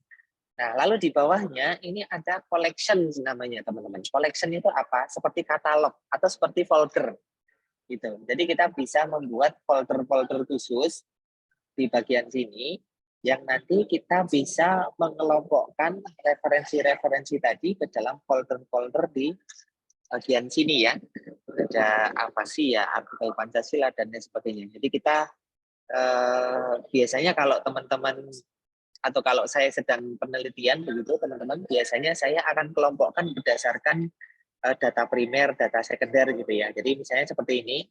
Nah, lalu di bawahnya ini ada collection namanya, teman-teman. Collection itu apa? Seperti katalog atau seperti folder. Gitu. Jadi kita bisa membuat folder-folder khusus di bagian sini yang nanti kita bisa mengelompokkan referensi-referensi tadi ke dalam folder-folder di bagian sini ya. Ada apa sih ya, artikel Pancasila dan lain sebagainya. Jadi kita biasanya kalau teman-teman atau kalau saya sedang penelitian begitu teman-teman, biasanya saya akan kelompokkan berdasarkan data primer, data sekunder gitu ya. Jadi misalnya seperti ini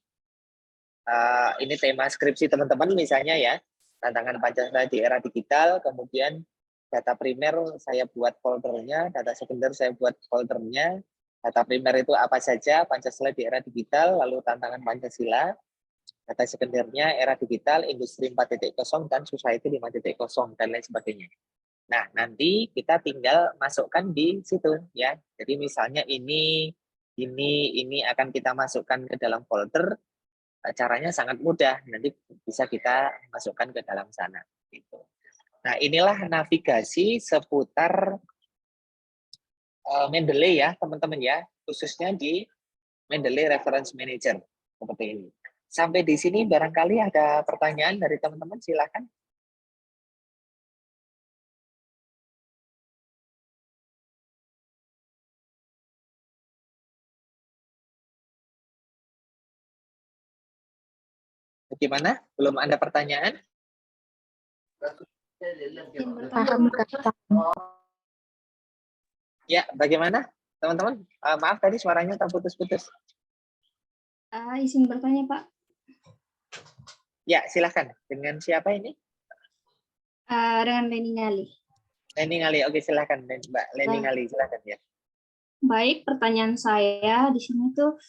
tema skripsi teman-teman misalnya ya, tantangan Pancasila di era digital, kemudian data primer saya buat foldernya, data sekunder saya buat foldernya. Data primer itu apa saja, Pancasila di era digital, lalu tantangan Pancasila. Data sekundernya era digital, industri 4.0, dan society 5.0, dan lain sebagainya. Nah, nanti kita tinggal masukkan di situ ya. Jadi misalnya ini akan kita masukkan ke dalam folder. Caranya sangat mudah, nanti bisa kita masukkan ke dalam sana. Gitu. Nah, inilah navigasi seputar Mendeley ya, teman-teman ya, khususnya di Mendeley Reference Manager seperti ini. Sampai di sini barangkali ada pertanyaan dari teman-teman, silakan. Bagaimana? Belum ada pertanyaan? Ya, bagaimana teman-teman? Maaf tadi suaranya terputus-putus. Izin bertanya, Pak. Ya, silakan. Dengan siapa ini? Dengan Leni Ngali. Leni Ngali. Oke, silakan Mbak Leni Ngali, silakan ya. Baik, pertanyaan saya di sini tuh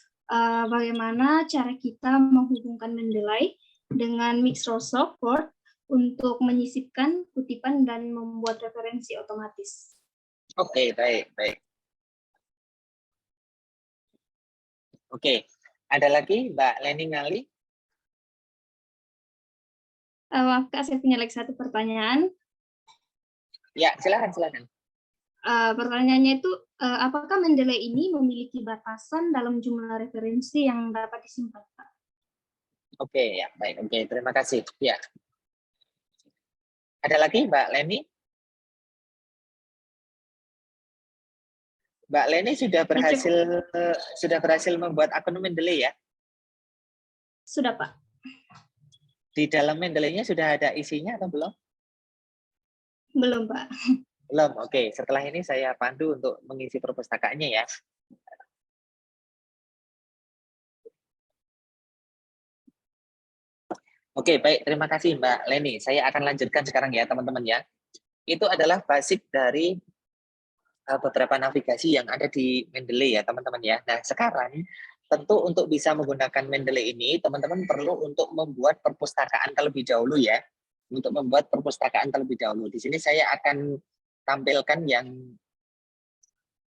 bagaimana cara kita menghubungkan Mendeley dengan Microsoft Word untuk menyisipkan kutipan dan membuat referensi otomatis. Oke, baik. Oke, ada lagi Mbak Leni Ngali? Maaf Kak, saya punya lagi satu pertanyaan. Ya, silakan. Pertanyaannya itu, apakah Mendeley ini memiliki batasan dalam jumlah referensi yang dapat disimpan, Pak? Oke, ya, baik. Oke, terima kasih. Ya. Ada lagi Mbak Leni? Mbak Leni sudah berhasil membuat akun Mendeley ya? Sudah, Pak. Di dalam Mendeley-nya sudah ada isinya atau belum? Belum, Pak. Belum. Oke, setelah ini saya pandu untuk mengisi perpustakaannya ya. Oke, baik. Terima kasih Mbak Leni. Saya akan lanjutkan sekarang ya teman-teman ya. Itu adalah basic dari beberapa navigasi yang ada di Mendeley ya teman-teman ya. Nah, sekarang tentu untuk bisa menggunakan Mendeley ini, teman-teman perlu untuk membuat perpustakaan terlebih dahulu ya. Untuk membuat perpustakaan terlebih dahulu. Di sini saya akan tampilkan yang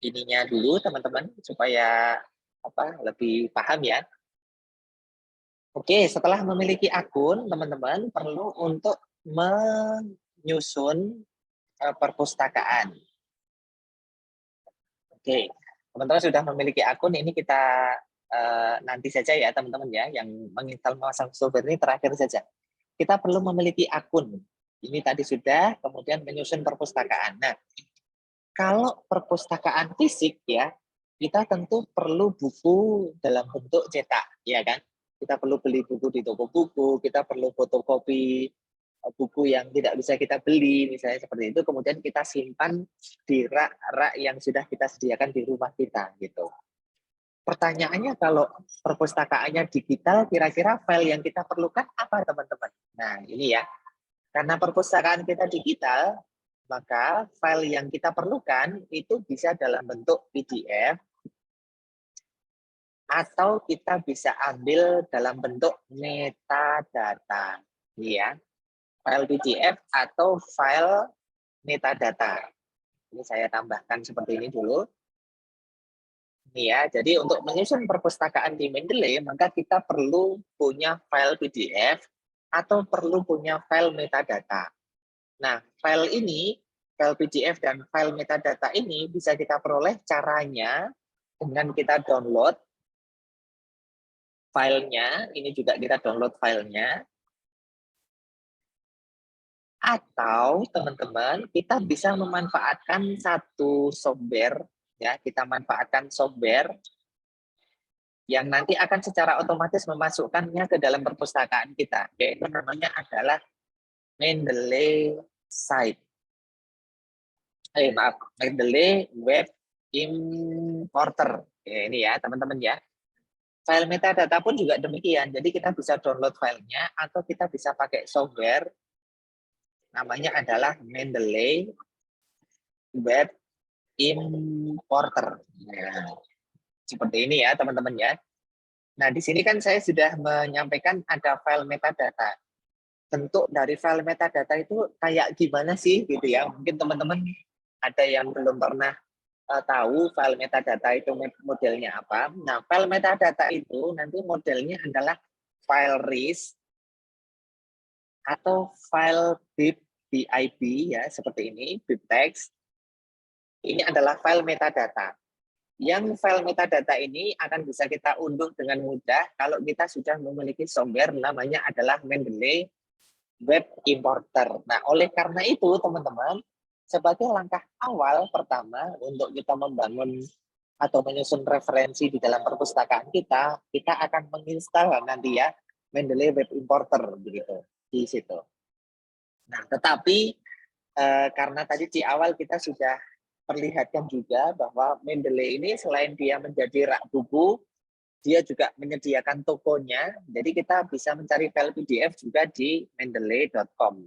ininya dulu teman-teman supaya lebih paham ya. Oke, setelah memiliki akun, teman-teman perlu untuk menyusun perpustakaan. Oke, teman-teman sudah memiliki akun, ini kita nanti saja ya teman-teman ya, yang menginstal memasang software ini terakhir saja. Kita perlu memiliki akun. Ini tadi sudah, kemudian menyusun perpustakaan. Nah, kalau perpustakaan fisik ya, kita tentu perlu buku dalam bentuk cetak, ya kan? Kita perlu beli buku di toko buku, kita perlu fotokopi buku yang tidak bisa kita beli, misalnya seperti itu, kemudian kita simpan di rak-rak yang sudah kita sediakan di rumah kita, gitu. Pertanyaannya kalau perpustakaannya digital, kira-kira file yang kita perlukan apa, teman-teman? Nah, ini ya. Karena perpustakaan kita digital, maka file yang kita perlukan itu bisa dalam bentuk PDF, atau kita bisa ambil dalam bentuk metadata, ya, file PDF atau file metadata. Ini saya tambahkan seperti ini dulu. Ini ya, jadi untuk menyusun perpustakaan di Mendeley, maka kita perlu punya file PDF atau perlu punya file metadata. Nah, file ini, file PDF dan file metadata ini bisa kita peroleh caranya dengan kita download filenya, ini juga kita download filenya. Atau teman-teman kita bisa memanfaatkan satu software, ya, kita manfaatkan software yang nanti akan secara otomatis memasukkannya ke dalam perpustakaan kita, yaitu namanya adalah Mendeley Site. Maaf, Mendeley Web Importer. Ya, ini ya teman-teman ya. File metadata pun juga demikian. Jadi kita bisa download filenya atau kita bisa pakai software namanya adalah Mendeley Web Importer. Nah, seperti ini ya teman-teman ya. Nah, di sini kan saya sudah menyampaikan ada file metadata. Bentuk dari file metadata itu kayak gimana sih gitu ya. Mungkin teman-teman ada yang belum pernah tahu file metadata itu modelnya apa. Nah, file metadata itu nanti modelnya adalah file RIS atau file BIP ya, seperti ini, BibTeX. Ini adalah file metadata. Yang file metadata ini akan bisa kita unduh dengan mudah kalau kita sudah memiliki software namanya adalah Mendeley Web Importer. Nah, oleh karena itu teman-teman, sebagai langkah awal pertama untuk kita membangun atau menyusun referensi di dalam perpustakaan kita akan menginstal nanti ya Mendeley Web Importer begitu di situ. Nah, tetapi karena tadi di awal kita sudah perlihatkan juga bahwa Mendeley ini selain dia menjadi rak buku, dia juga menyediakan tokonya, jadi kita bisa mencari file PDF juga di mendeley.com.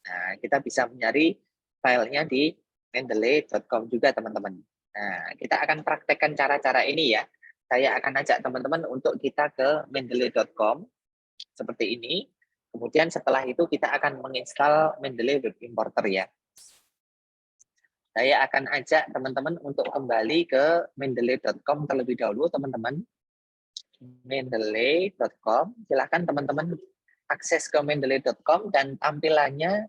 Nah, kita bisa mencari filenya di mendeley.com juga teman-teman. Nah, kita akan praktekkan cara-cara ini ya. Saya akan ajak teman-teman untuk kita ke mendeley.com seperti ini. Kemudian setelah itu kita akan menginstal Mendeley Web Importer ya. Saya akan ajak teman-teman untuk kembali ke mendeley.com terlebih dahulu teman-teman. Mendeley.com. Silakan teman-teman akses ke mendeley.com dan tampilannya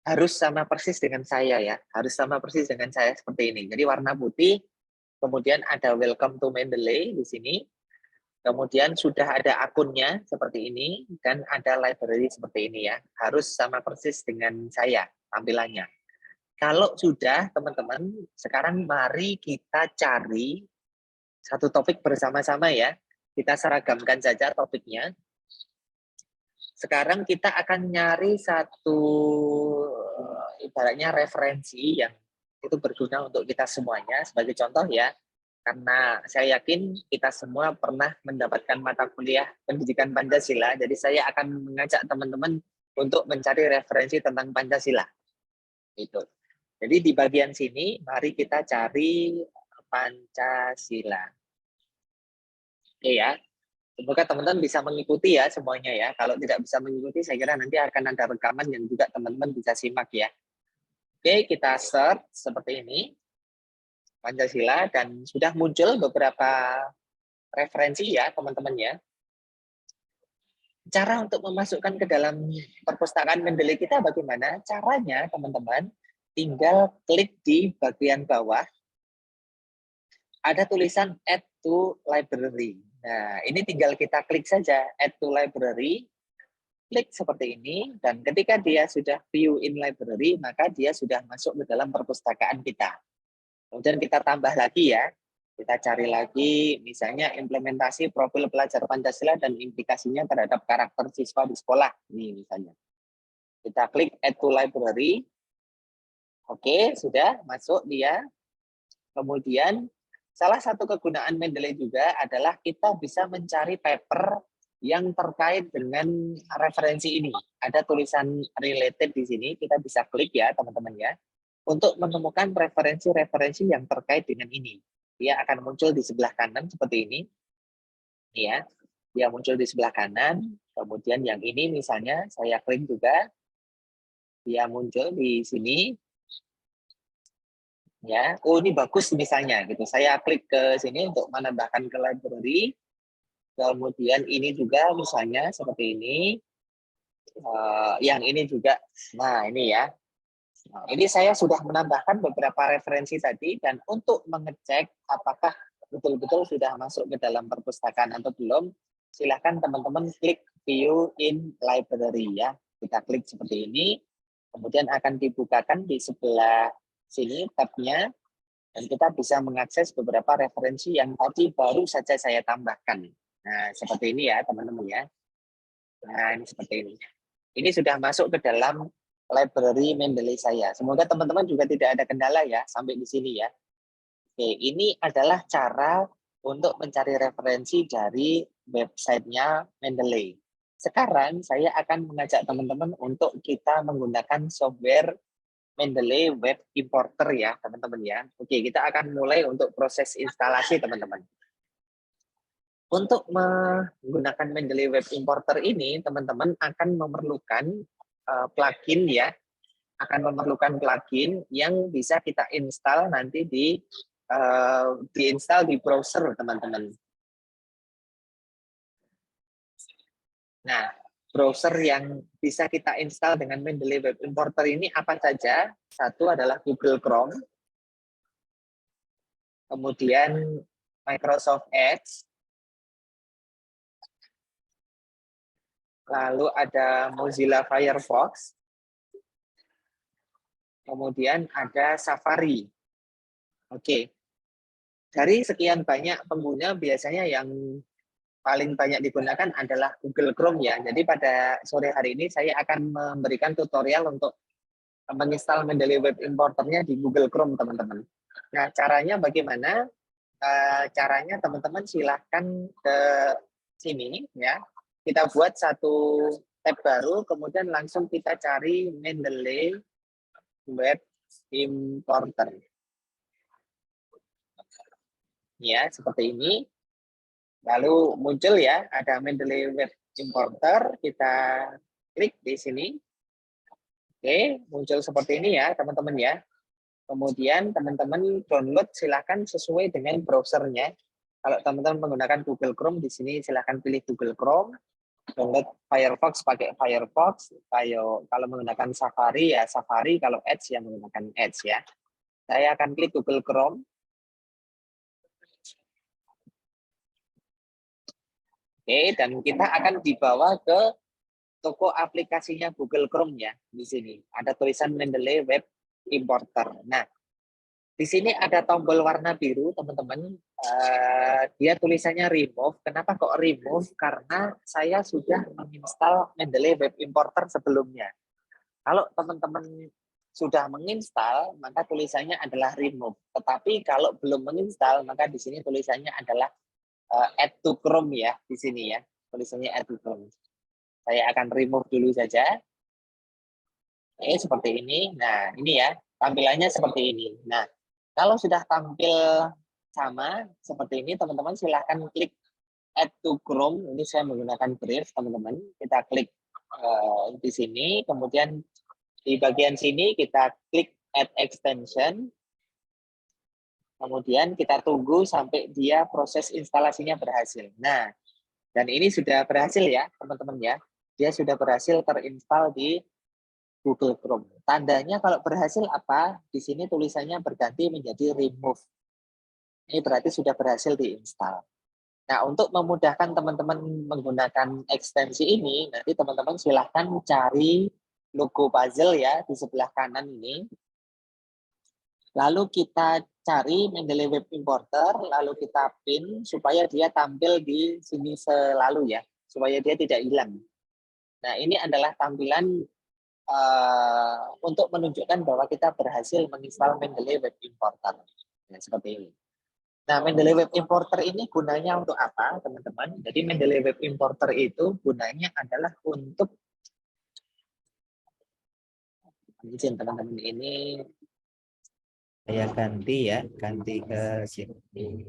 harus sama persis dengan saya ya. Harus sama persis dengan saya seperti ini. Jadi warna putih, kemudian ada welcome to Mendeley di sini. Kemudian sudah ada akunnya seperti ini dan ada library seperti ini ya. Harus sama persis dengan saya tampilannya. Kalau sudah teman-teman, sekarang mari kita cari satu topik bersama-sama ya. Kita seragamkan saja topiknya. Sekarang kita akan nyari satu ibaratnya referensi yang itu berguna untuk kita semuanya. Sebagai contoh ya, karena saya yakin kita semua pernah mendapatkan mata kuliah pendidikan Pancasila, jadi saya akan mengajak teman-teman untuk mencari referensi tentang Pancasila. Itu. Jadi di bagian sini, mari kita cari Pancasila. Oke ya. Semoga teman-teman bisa mengikuti ya semuanya ya. Kalau tidak bisa mengikuti, saya kira nanti akan ada rekaman yang juga teman-teman bisa simak ya. Oke, kita search seperti ini. Pancasila dan sudah muncul beberapa referensi ya teman-teman ya. Cara untuk memasukkan ke dalam perpustakaan Mendeley kita bagaimana? Caranya teman-teman tinggal klik di bagian bawah. Ada tulisan Add to Library. Nah, ini tinggal kita klik saja Add to Library. Klik seperti ini dan ketika dia sudah view in library, maka dia sudah masuk ke dalam perpustakaan kita. Kemudian kita tambah lagi ya. Kita cari lagi misalnya implementasi profil pelajar Pancasila dan implikasinya terhadap karakter siswa di sekolah. Ini misalnya. Kita klik Add to Library. Oke, sudah masuk dia. Kemudian salah satu kegunaan Mendeley juga adalah kita bisa mencari paper yang terkait dengan referensi ini. Ada tulisan related di sini, kita bisa klik ya teman-teman ya, untuk menemukan referensi-referensi yang terkait dengan ini. Dia akan muncul di sebelah kanan seperti ini. Ya, dia muncul di sebelah kanan. Kemudian yang ini misalnya saya klik juga, dia muncul di sini. Ya, oh ini bagus misalnya gitu. Saya klik ke sini untuk menambahkan ke library. Kemudian ini juga misalnya seperti ini. Yang ini juga. Nah, ini ya. Nah, ini saya sudah menambahkan beberapa referensi tadi dan untuk mengecek apakah betul-betul sudah masuk ke dalam perpustakaan atau belum, silahkan teman-teman klik view in library ya. Kita klik seperti ini. Kemudian akan dibukakan di sebelah sini tabnya, dan kita bisa mengakses beberapa referensi yang tadi baru saja saya tambahkan. Nah, seperti ini ya teman-teman ya. Nah, ini seperti ini. Ini sudah masuk ke dalam library Mendeley saya. Semoga teman-teman juga tidak ada kendala ya sampai di sini ya. Oke, ini adalah cara untuk mencari referensi dari websitenya Mendeley. Sekarang saya akan mengajak teman-teman untuk kita menggunakan software Mendeley Web Importer ya teman-teman ya. Oke, kita akan mulai untuk proses instalasi teman-teman. Untuk menggunakan Mendeley Web Importer ini, teman-teman akan memerlukan plugin ya, akan memerlukan plugin yang bisa kita install nanti diinstal di browser teman-teman. Nah, browser yang bisa kita install dengan Mendeley Web Importer ini apa saja? Satu adalah Google Chrome, kemudian Microsoft Edge, lalu ada Mozilla Firefox, kemudian ada Safari. Oke, dari sekian banyak pengguna biasanya yang paling banyak digunakan adalah Google Chrome ya. Jadi pada sore hari ini saya akan memberikan tutorial untuk menginstal Mendeley Web Importer-nya di Google Chrome teman-teman. Nah, caranya bagaimana? Caranya teman-teman silahkan ke sini ya. Kita buat satu tab baru, kemudian langsung kita cari Mendeley Web Importer. Ya, seperti ini. Lalu muncul ya, ada Mendeley Web Importer, kita klik di sini. Oke, muncul seperti ini ya teman-teman ya. Kemudian teman-teman download silahkan sesuai dengan browsernya. Kalau teman-teman menggunakan Google Chrome, di sini silahkan pilih Google Chrome. Download Firefox pakai Firefox. Kalau menggunakan Safari ya Safari, kalau Edge ya menggunakan Edge ya. Saya akan klik Google Chrome. Oke, dan kita akan dibawa ke toko aplikasinya Google Chrome ya. Di sini ada tulisan Mendeley Web Importer. Nah, di sini ada tombol warna biru, teman-teman. Dia tulisannya remove. Kenapa kok remove? Karena saya sudah menginstal Mendeley Web Importer sebelumnya. Kalau teman-teman sudah menginstal, maka tulisannya adalah remove. Tetapi kalau belum menginstal, maka di sini tulisannya adalah add to Chrome ya, di sini ya. Tulisannya add to Chrome. Saya akan remove dulu saja. Seperti ini. Nah, ini ya, tampilannya seperti ini. Nah, kalau sudah tampil sama seperti ini, teman-teman silahkan klik add to Chrome. Ini saya menggunakan Brave, teman-teman. Kita klik di sini, kemudian di bagian sini kita klik add extension. Kemudian kita tunggu sampai dia proses instalasinya berhasil. Nah, dan ini sudah berhasil ya, teman-teman ya. Dia sudah berhasil terinstall di Google Chrome. Tandanya kalau berhasil apa? Di sini tulisannya berganti menjadi remove. Ini berarti sudah berhasil diinstal. Nah, untuk memudahkan teman-teman menggunakan ekstensi ini, nanti teman-teman silahkan cari logo puzzle ya di sebelah kanan ini. Lalu kita cari Mendeley Web Importer, lalu kita pin supaya dia tampil di sini selalu ya, supaya dia tidak hilang. Nah, ini adalah tampilan untuk menunjukkan bahwa kita berhasil menginstal Mendeley Web Importer. Nah, seperti ini. Nah, Mendeley Web Importer ini gunanya untuk apa, teman-teman? Jadi Mendeley Web Importer itu gunanya adalah untuk izin teman-teman ini saya ganti ya, ganti ke sini.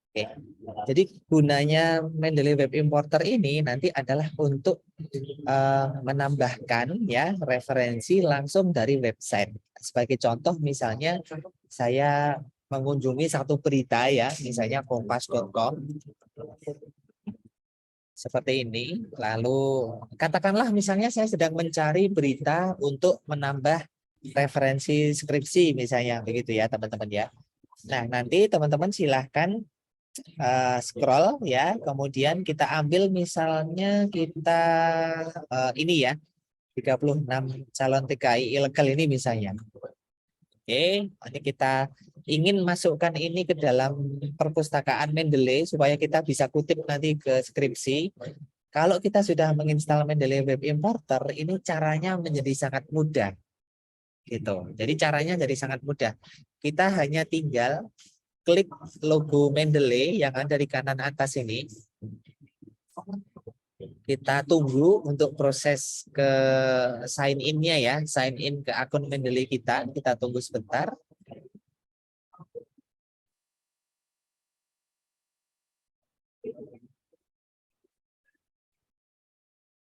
Oke. Jadi gunanya Mendeley Web Importer ini nanti adalah untuk menambahkan ya referensi langsung dari website. Sebagai contoh misalnya saya mengunjungi satu berita ya, misalnya kompas.com. Seperti ini, lalu katakanlah misalnya saya sedang mencari berita untuk menambah referensi skripsi misalnya, begitu ya teman-teman ya. Nah, nanti teman-teman silahkan scroll ya, kemudian kita ambil misalnya kita ini ya, 36 calon TKI ilegal ini misalnya. Oke, ini kita ingin masukkan ini ke dalam perpustakaan Mendeley supaya kita bisa kutip nanti ke skripsi. Kalau kita sudah menginstal Mendeley Web Importer, ini caranya menjadi sangat mudah. Gitu. Jadi caranya jadi sangat mudah. Kita hanya tinggal klik logo Mendeley yang ada di kanan atas ini. Kita tunggu untuk proses ke sign in-nya ya, sign in ke akun Mendeley kita. Kita tunggu sebentar.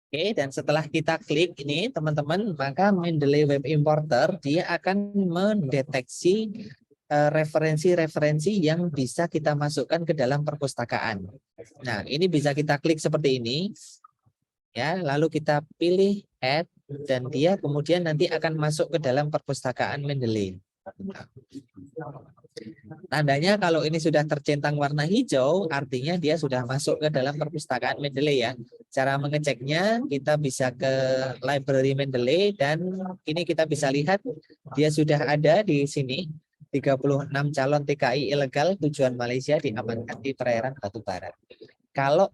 Oke, dan setelah kita klik ini teman-teman, maka Mendeley Web Importer dia akan mendeteksi referensi-referensi yang bisa kita masukkan ke dalam perpustakaan. Nah, ini bisa kita klik seperti ini. Ya, lalu kita pilih add dan dia kemudian nanti akan masuk ke dalam perpustakaan Mendeley. Tandanya kalau ini sudah tercentang warna hijau, artinya dia sudah masuk ke dalam perpustakaan Mendeley ya. Cara mengeceknya, kita bisa ke library Mendeley dan ini kita bisa lihat dia sudah ada di sini. 36 calon TKI ilegal tujuan Malaysia diamankan di perairan Batubara. Kalau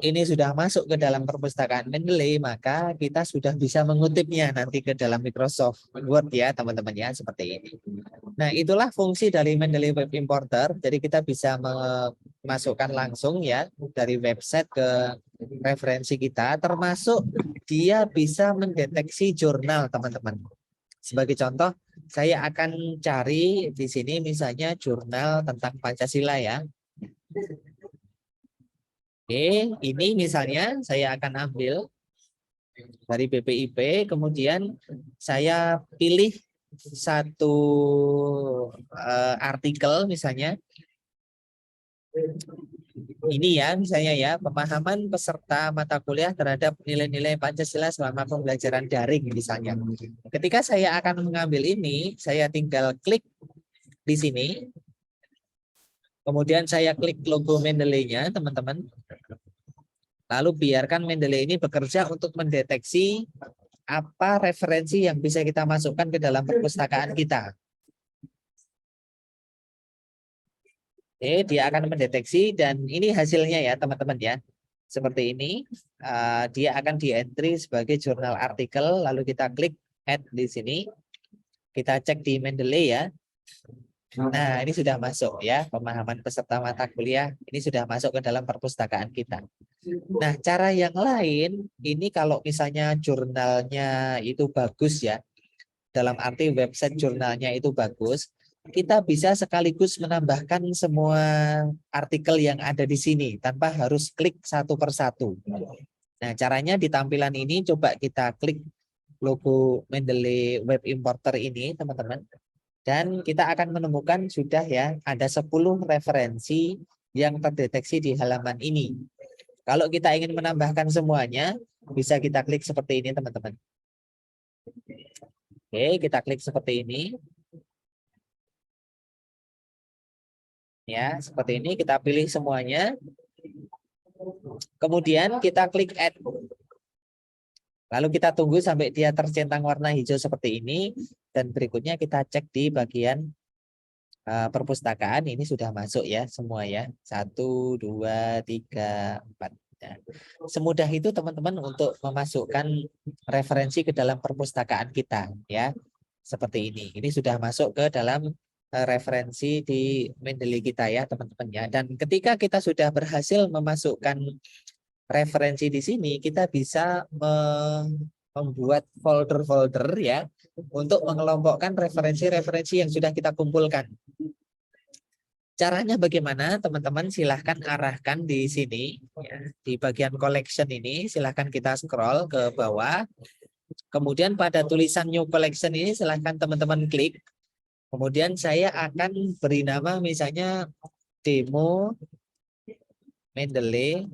ini sudah masuk ke dalam perpustakaan Mendeley, maka kita sudah bisa mengutipnya nanti ke dalam Microsoft Word ya teman-teman ya, seperti ini. Nah, itulah fungsi dari Mendeley Web Importer. Jadi kita bisa memasukkan langsung ya dari website ke referensi kita, termasuk dia bisa mendeteksi jurnal teman-teman. Sebagai contoh, saya akan cari di sini misalnya jurnal tentang Pancasila ya. Oke, ini misalnya saya akan ambil dari BPIP, kemudian saya pilih satu artikel misalnya. Ini ya, misalnya ya, pemahaman peserta mata kuliah terhadap nilai-nilai Pancasila selama pembelajaran daring misalnya. Ketika saya akan mengambil ini, saya tinggal klik di sini. Kemudian saya klik logo Mendeley-nya, teman-teman. Lalu biarkan Mendeley ini bekerja untuk mendeteksi apa referensi yang bisa kita masukkan ke dalam perpustakaan kita. Oke, dia akan mendeteksi dan ini hasilnya ya teman-teman ya. Seperti ini, dia akan di-entry sebagai jurnal artikel, lalu kita klik add di sini. Kita cek di Mendeley ya. Nah, ini sudah masuk ya, pemahaman peserta mata kuliah ini sudah masuk ke dalam perpustakaan kita. Nah, cara yang lain, ini kalau misalnya jurnalnya itu bagus ya, dalam arti website jurnalnya itu bagus, kita bisa sekaligus menambahkan semua artikel yang ada di sini tanpa harus klik satu persatu. Nah, caranya di tampilan ini coba kita klik logo Mendeley Web Importer ini, teman-teman. Dan kita akan menemukan sudah ya ada 10 referensi yang terdeteksi di halaman ini. Kalau kita ingin menambahkan semuanya, bisa kita klik seperti ini teman-teman. Oke, kita klik seperti ini. Ya, seperti ini kita pilih semuanya. Kemudian kita klik add. Lalu kita tunggu sampai dia tercentang warna hijau seperti ini. Dan berikutnya kita cek di bagian perpustakaan. Ini sudah masuk ya semua ya. 1, 2, 3, 4. Ya. Semudah itu teman-teman untuk memasukkan referensi ke dalam perpustakaan kita. Ya, seperti ini. Ini sudah masuk ke dalam referensi di Mendeley kita ya teman-teman ya. Dan ketika kita sudah berhasil memasukkan referensi di sini, kita bisa membuat folder-folder ya untuk mengelompokkan referensi-referensi yang sudah kita kumpulkan. Caranya bagaimana teman-teman? Silahkan arahkan di sini ya, di bagian collection ini silahkan kita scroll ke bawah. Kemudian pada tulisan new collection ini silahkan teman-teman klik. Kemudian saya akan beri nama misalnya demo Mendeley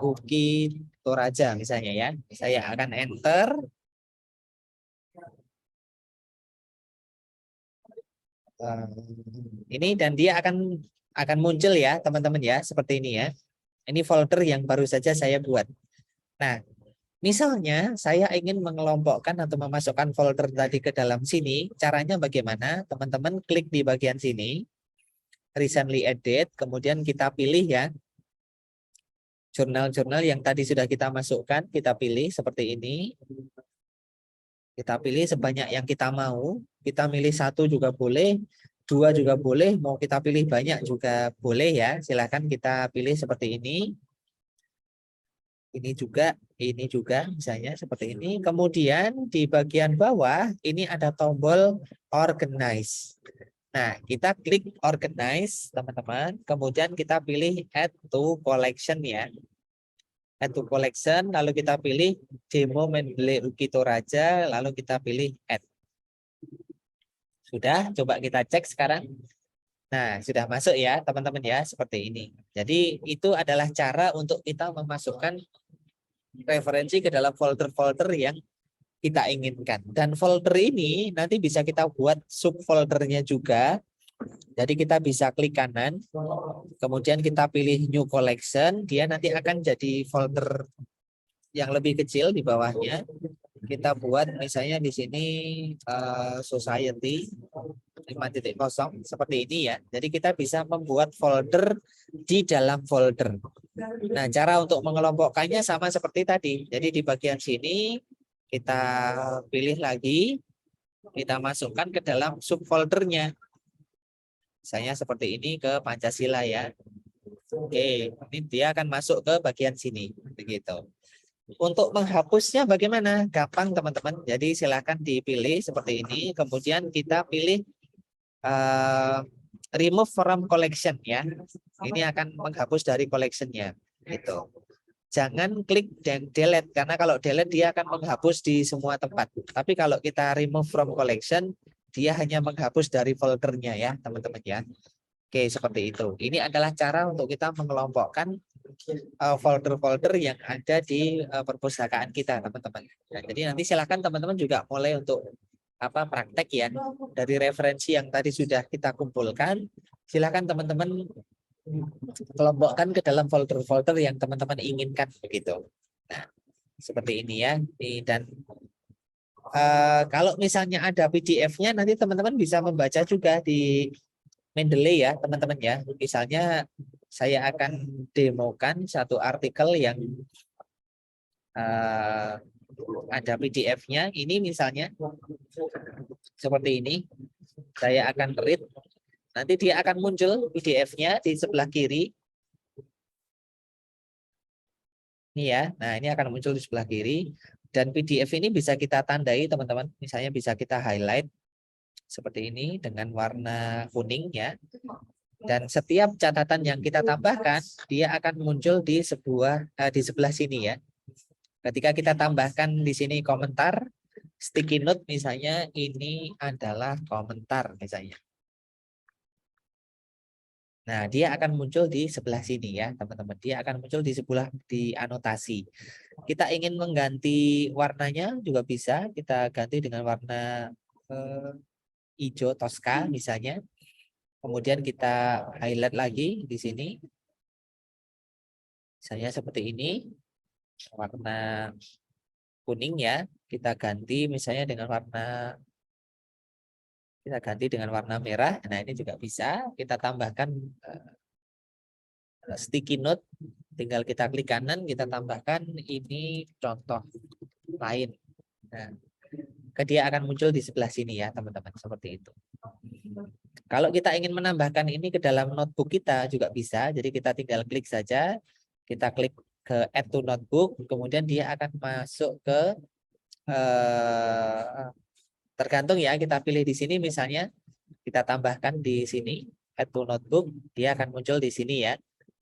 Uki Toraja misalnya ya. Saya akan enter. ini, dan dia akan muncul ya teman-teman ya, seperti ini ya. Ini folder yang baru saja saya buat. Nah, misalnya saya ingin mengelompokkan atau memasukkan folder tadi ke dalam sini, caranya bagaimana? Teman-teman klik di bagian sini, recently added, kemudian kita pilih ya, jurnal-jurnal yang tadi sudah kita masukkan, kita pilih seperti ini. Kita pilih sebanyak yang kita mau, kita milih 1 juga boleh, 2 juga boleh, mau kita pilih banyak juga boleh ya, silahkan kita pilih seperti ini. Ini juga misalnya seperti ini. Kemudian di bagian bawah ini ada tombol organize. Nah, kita klik organize teman-teman, kemudian kita pilih add to collection ya. Add to collection, lalu kita pilih demo Mendeley Uki Toraja, lalu kita pilih add. Sudah, coba kita cek sekarang. Nah, sudah masuk ya teman-teman ya, seperti ini. Jadi itu adalah cara untuk kita memasukkan referensi ke dalam folder-folder yang kita inginkan. Dan folder ini nanti bisa kita buat subfoldernya juga. Jadi kita bisa klik kanan, kemudian kita pilih new collection, dia nanti akan jadi folder yang lebih kecil di bawahnya. Kita buat misalnya di sini society 5.0 seperti ini ya. Jadi kita bisa membuat folder di dalam folder. Nah, cara untuk mengelompokkannya sama seperti tadi. Jadi di bagian sini kita pilih lagi, kita masukkan ke dalam subfoldernya. Misalnya seperti ini ke Pancasila ya. Oke, ini dia akan masuk ke bagian sini, begitu. Untuk menghapusnya bagaimana? Gampang teman-teman. Jadi silakan dipilih seperti ini, kemudian kita pilih remove from collection ya. Ini akan menghapus dari collectionnya. Gitu. Jangan klik dan delete, karena kalau delete dia akan menghapus di semua tempat. Tapi kalau kita remove from collection, dia hanya menghapus dari foldernya ya teman-teman ya. Oke, seperti itu. Ini adalah cara untuk kita mengelompokkan folder-folder yang ada di perpustakaan kita teman-teman. Nah, jadi nanti silakan teman-teman juga mulai untuk praktek ya dari referensi yang tadi sudah kita kumpulkan. Silakan teman-teman kelompokkan ke dalam folder-folder yang teman-teman inginkan begitu. Nah, seperti ini ya. Dan kalau misalnya ada PDF-nya, nanti teman-teman bisa membaca juga di Mendeley ya, teman-teman ya. Misalnya saya akan demokan satu artikel yang ada PDF-nya. Ini misalnya seperti ini. Saya akan read. Nanti dia akan muncul PDF-nya di sebelah kiri. Ini ya. Nah, ini akan muncul di sebelah kiri. Dan PDF ini bisa kita tandai teman-teman. Misalnya bisa kita highlight seperti ini dengan warna kuning ya. Dan setiap catatan yang kita tambahkan, dia akan muncul di sebelah sini ya. Ketika kita tambahkan di sini komentar, sticky note misalnya ini adalah komentar misalnya. Nah, dia akan muncul di sebelah sini ya, teman-teman. Dia akan muncul di anotasi. Kita ingin mengganti warnanya juga bisa. Kita ganti dengan warna hijau Tosca misalnya. Kemudian kita highlight lagi di sini. Misalnya seperti ini. Warna kuning ya. Kita ganti misalnya dengan warna merah. Nah, ini juga bisa. Kita tambahkan sticky note. Tinggal kita klik kanan, kita tambahkan ini contoh lain. Nah, dia akan muncul di sebelah sini ya, teman-teman. Seperti itu. Kalau kita ingin menambahkan ini ke dalam notebook kita juga bisa. Jadi kita tinggal klik saja. Kita klik ke add to notebook. Kemudian dia akan masuk ke tergantung ya, kita pilih di sini misalnya. Kita tambahkan di sini add to notebook, dia akan muncul di sini ya.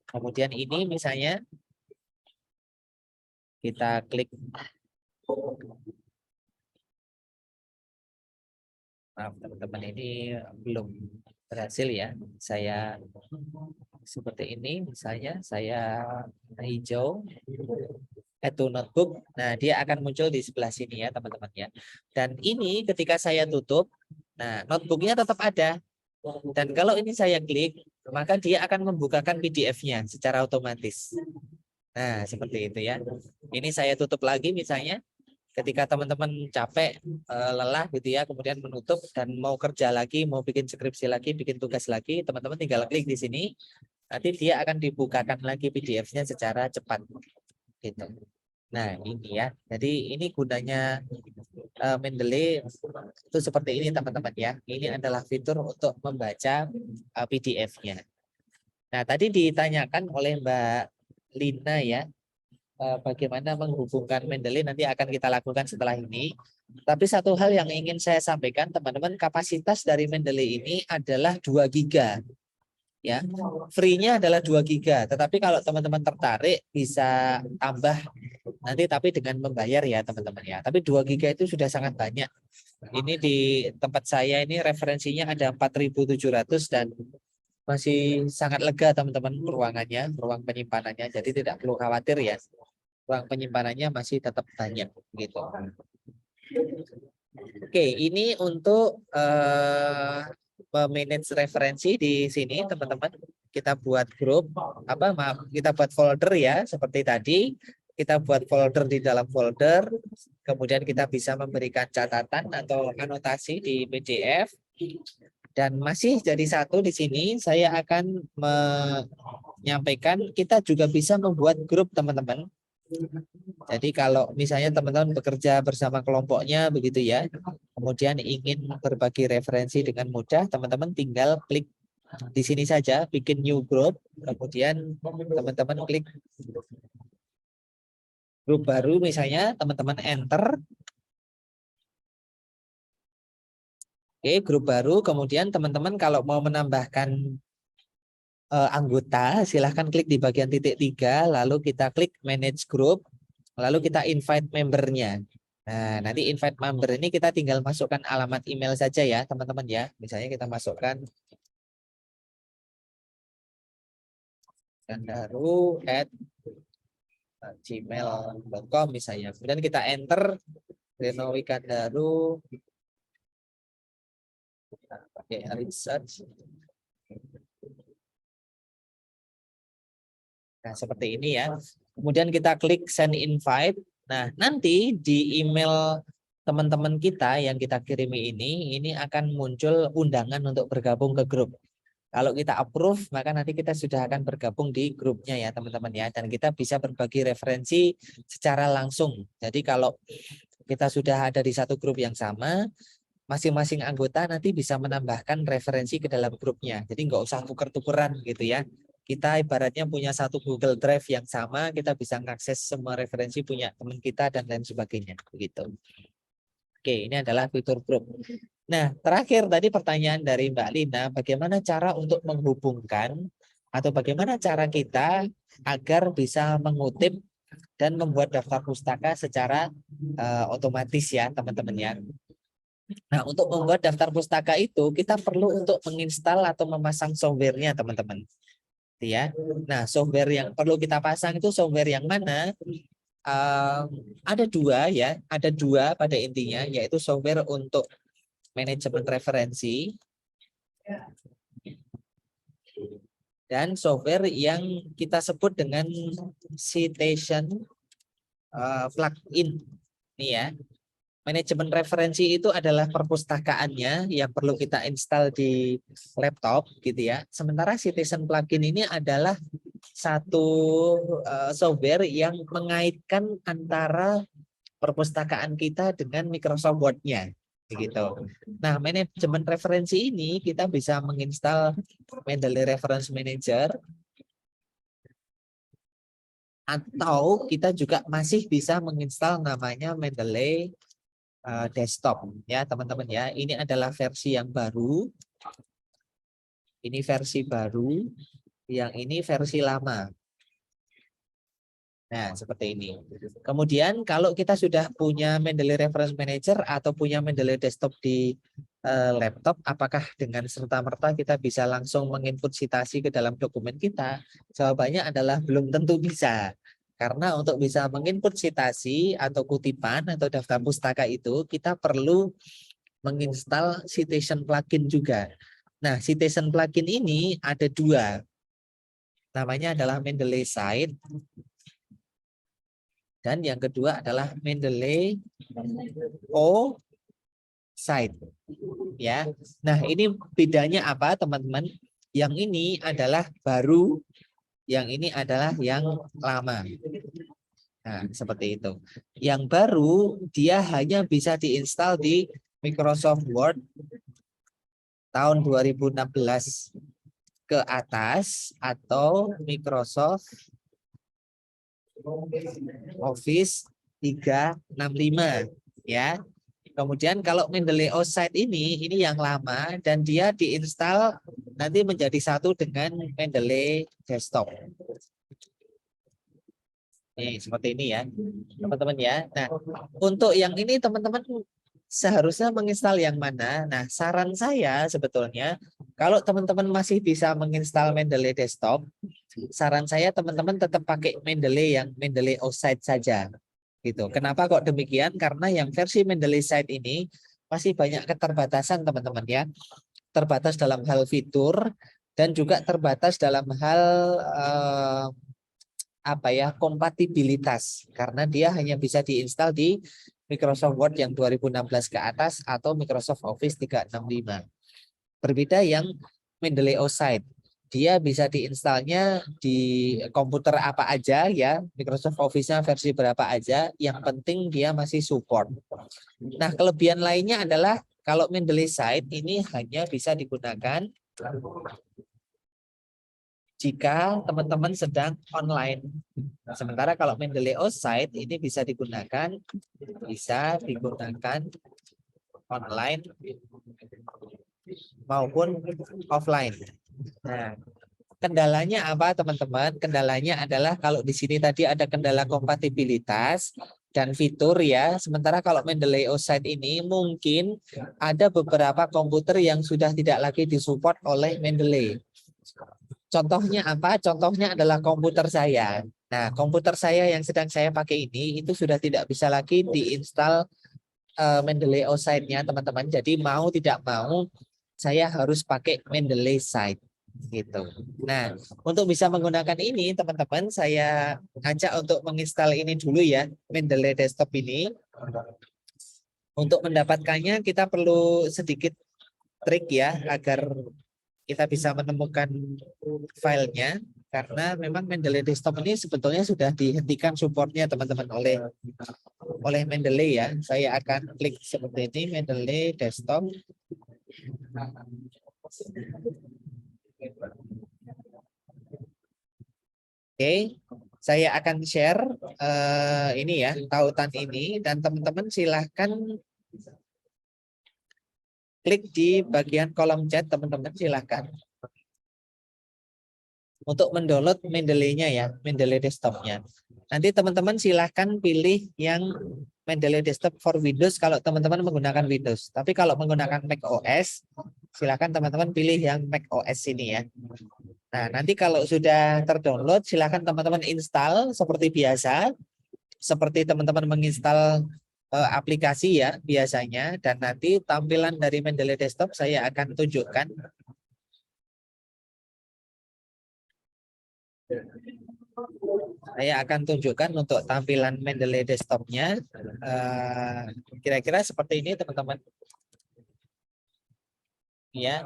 Kemudian ini misalnya kita klik, maaf teman-teman ini belum berhasil ya. Saya seperti ini misalnya, saya hijau add to notebook. Nah, dia akan muncul di sebelah sini ya teman-teman ya. Dan ini ketika saya tutup, nah notebooknya tetap ada. Dan kalau ini saya klik, maka dia akan membukakan PDF-nya secara otomatis. Nah, seperti itu ya. Ini saya tutup lagi misalnya. Ketika teman-teman capek, lelah gitu ya, kemudian menutup dan mau kerja lagi, mau bikin skripsi lagi, bikin tugas lagi, teman-teman tinggal klik di sini. Nanti dia akan dibukakan lagi PDF-nya secara cepat. Gitu. Nah, ini ya. Jadi ini gunanya Mendeley itu seperti ini teman-teman ya. Ini adalah fitur untuk membaca PDF-nya. Nah, tadi ditanyakan oleh Mbak Lina ya, bagaimana menghubungkan Mendeley, nanti akan kita lakukan setelah ini. Tapi satu hal yang ingin saya sampaikan teman-teman, kapasitas dari Mendeley ini adalah 2 giga. Ya, free-nya adalah 2 giga. Tetapi kalau teman-teman tertarik bisa tambah nanti tapi dengan membayar ya teman-teman ya. Tapi 2 giga itu sudah sangat banyak. Ini di tempat saya ini referensinya ada 4.700 dan masih sangat lega teman-teman ruangannya, ruang penyimpanannya. Jadi tidak perlu khawatir ya. Ruang penyimpanannya masih tetap banyak gitu. Oke, ini untuk manage referensi di sini teman-teman. Kita buat grup kita buat folder ya seperti tadi. Kita buat folder di dalam folder. Kemudian kita bisa memberikan catatan atau anotasi di PDF. Dan masih jadi satu di sini saya akan menyampaikan kita juga bisa membuat grup teman-teman. Jadi kalau misalnya teman-teman bekerja bersama kelompoknya begitu ya, kemudian ingin berbagi referensi dengan mudah, teman-teman tinggal klik di sini saja, bikin new group, kemudian teman-teman klik grup baru misalnya, teman-teman enter. Oke, grup baru, kemudian teman-teman kalau mau menambahkan anggota, silahkan klik di bagian titik 3, lalu kita klik manage group, lalu kita invite membernya. Nah, nanti invite member ini kita tinggal masukkan alamat email saja ya, teman-teman ya. Misalnya kita masukkan kandaru@gmail.com misalnya. Kemudian kita enter Renowi Kandaru, pakai research. Nah, seperti ini ya. Kemudian kita klik send invite. Nah, nanti di email teman-teman kita yang kita kirimi ini akan muncul undangan untuk bergabung ke grup. Kalau kita approve, maka nanti kita sudah akan bergabung di grupnya ya teman-teman ya. Dan kita bisa berbagi referensi secara langsung. Jadi kalau kita sudah ada di satu grup yang sama, masing-masing anggota nanti bisa menambahkan referensi ke dalam grupnya. Jadi nggak usah tuker-tukeran gitu ya. Kita ibaratnya punya satu Google Drive yang sama, kita bisa mengakses semua referensi punya teman kita dan lain sebagainya. Begitu. Oke, ini adalah fitur grup. Nah, terakhir tadi pertanyaan dari Mbak Lina, bagaimana cara untuk menghubungkan atau bagaimana cara kita agar bisa mengutip dan membuat daftar pustaka secara otomatis ya teman-teman ya. Nah, untuk membuat daftar pustaka itu kita perlu untuk menginstal atau memasang softwarenya teman-teman. Ya. Nah, software yang perlu kita pasang itu software yang mana? Ada 2 ya, ada 2 pada intinya, yaitu software untuk manajemen referensi dan software yang kita sebut dengan citation plugin. Ini ya. Manajemen referensi itu adalah perpustakaannya yang perlu kita install di laptop gitu ya. Sementara Citation plugin ini adalah satu software yang mengaitkan antara perpustakaan kita dengan Microsoft Word-nya begitu. Nah, manajemen referensi ini kita bisa menginstal Mendeley Reference Manager atau kita juga masih bisa menginstal namanya Mendeley desktop ya teman-teman ya. Ini adalah versi yang baru. Ini versi baru. Yang ini versi lama. Nah, seperti ini. Kemudian kalau kita sudah punya Mendeley Reference Manager atau punya Mendeley desktop di laptop, apakah dengan serta-merta kita bisa langsung menginput citasi ke dalam dokumen kita? Jawabannya adalah belum tentu bisa. Karena untuk bisa menginput citasi atau kutipan atau daftar pustaka itu, kita perlu menginstal citation plugin juga. Nah, Citation plugin ini ada dua. Namanya adalah Mendeley Site. Dan yang kedua adalah Mendeley O Site. Ya. Nah, ini bedanya apa, teman-teman? Yang ini adalah baru, yang ini adalah yang lama. Nah, seperti itu. Yang baru dia hanya bisa diinstal di Microsoft Word tahun 2016 ke atas atau Microsoft Office 365 ya. Kemudian kalau Mendeley Site ini yang lama dan dia diinstal nanti menjadi satu dengan Mendeley Desktop. Nih, seperti ini ya, teman-teman ya. Nah, untuk yang ini teman-teman seharusnya menginstal yang mana? Nah, saran saya sebetulnya kalau teman-teman masih bisa menginstal Mendeley Desktop, saran saya teman-teman tetap pakai Mendeley yang Mendeley Site saja. Gitu. Kenapa kok demikian? Karena yang versi Mendeley Site ini masih banyak keterbatasan teman-teman ya. Terbatas dalam hal fitur dan juga terbatas dalam hal kompatibilitas karena dia hanya bisa diinstal di Microsoft Word yang 2016 ke atas atau Microsoft Office 365. Berbeda yang Mendeley Site, dia bisa diinstalnya di komputer apa aja ya, Microsoft Office-nya versi berapa aja, yang penting dia masih support. Nah, kelebihan lainnya adalah kalau Mendeley Site ini hanya bisa digunakan jika teman-teman sedang online. Sementara kalau Mendeley Site ini bisa digunakan online maupun offline. Nah, kendalanya apa teman-teman? Kendalanya adalah kalau di sini tadi ada kendala kompatibilitas dan fitur ya. Sementara kalau Mendeley Site ini mungkin ada beberapa komputer yang sudah tidak lagi disupport oleh Mendeley. Contohnya apa? Contohnya adalah komputer saya. Nah, komputer saya yang sedang saya pakai ini itu sudah tidak bisa lagi diinstal Mendeley Site-nya, teman-teman. Jadi mau tidak mau saya harus pakai Mendeley Site gitu. Nah, untuk bisa menggunakan ini, teman-teman, saya ajak untuk menginstal ini dulu ya, Mendeley Desktop ini. Untuk mendapatkannya kita perlu sedikit trik ya agar kita bisa menemukan filenya karena memang Mendeley Desktop ini sebetulnya sudah dihentikan supportnya teman-teman oleh Mendeley ya. Saya akan klik seperti ini Mendeley Desktop. Oke, saya akan share ini ya tautan ini dan teman-teman silahkan klik di bagian kolom chat teman-teman silahkan untuk mendownload Mendeley-nya ya, Mendeley Desktop-nya. Nanti teman-teman silahkan pilih yang Mendeley Desktop for Windows kalau teman-teman menggunakan Windows. Tapi kalau menggunakan Mac OS, silahkan teman-teman pilih yang Mac OS ini ya. Nah, nanti kalau sudah terdownload, silahkan teman-teman install seperti biasa. Seperti teman-teman menginstal aplikasi ya biasanya. Dan nanti tampilan dari Mendeley Desktop saya akan tunjukkan. Saya akan tunjukkan untuk tampilan Mendeley Desktop-nya. Kira-kira seperti ini teman-teman. Ya.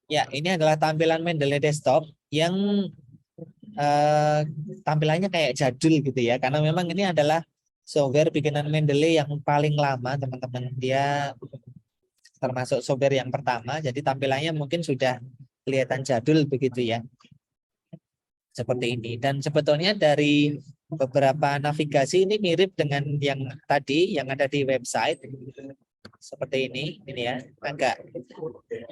Ya, ini adalah tampilan Mendeley Desktop yang tampilannya kayak jadul gitu ya. Karena memang ini adalah software bikinan Mendeley yang paling lama, teman-teman. Dia termasuk software yang pertama, jadi tampilannya mungkin sudah kelihatan jadul begitu ya. Seperti ini. Dan sebetulnya dari beberapa navigasi ini mirip dengan yang tadi yang ada di website. Seperti ini ya, agak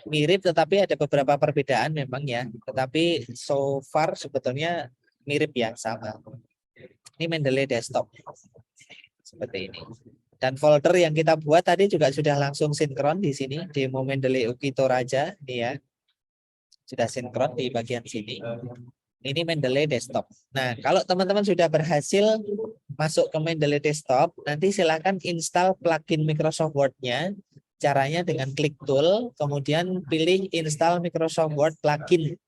mirip tetapi ada beberapa perbedaan memang ya. Tetapi so far sebetulnya mirip ya, sama. Ini Mendeley Desktop. Seperti ini. Dan folder yang kita buat tadi juga sudah langsung sinkron di sini di Mendeley Uki Toraja ini ya. Sudah sinkron di bagian sini. Ini Mendeley Desktop. Nah, kalau teman-teman sudah berhasil masuk ke Mendeley Desktop, nanti silakan install plugin Microsoft Word-nya. Caranya dengan klik tool, kemudian pilih install Microsoft Word plugin.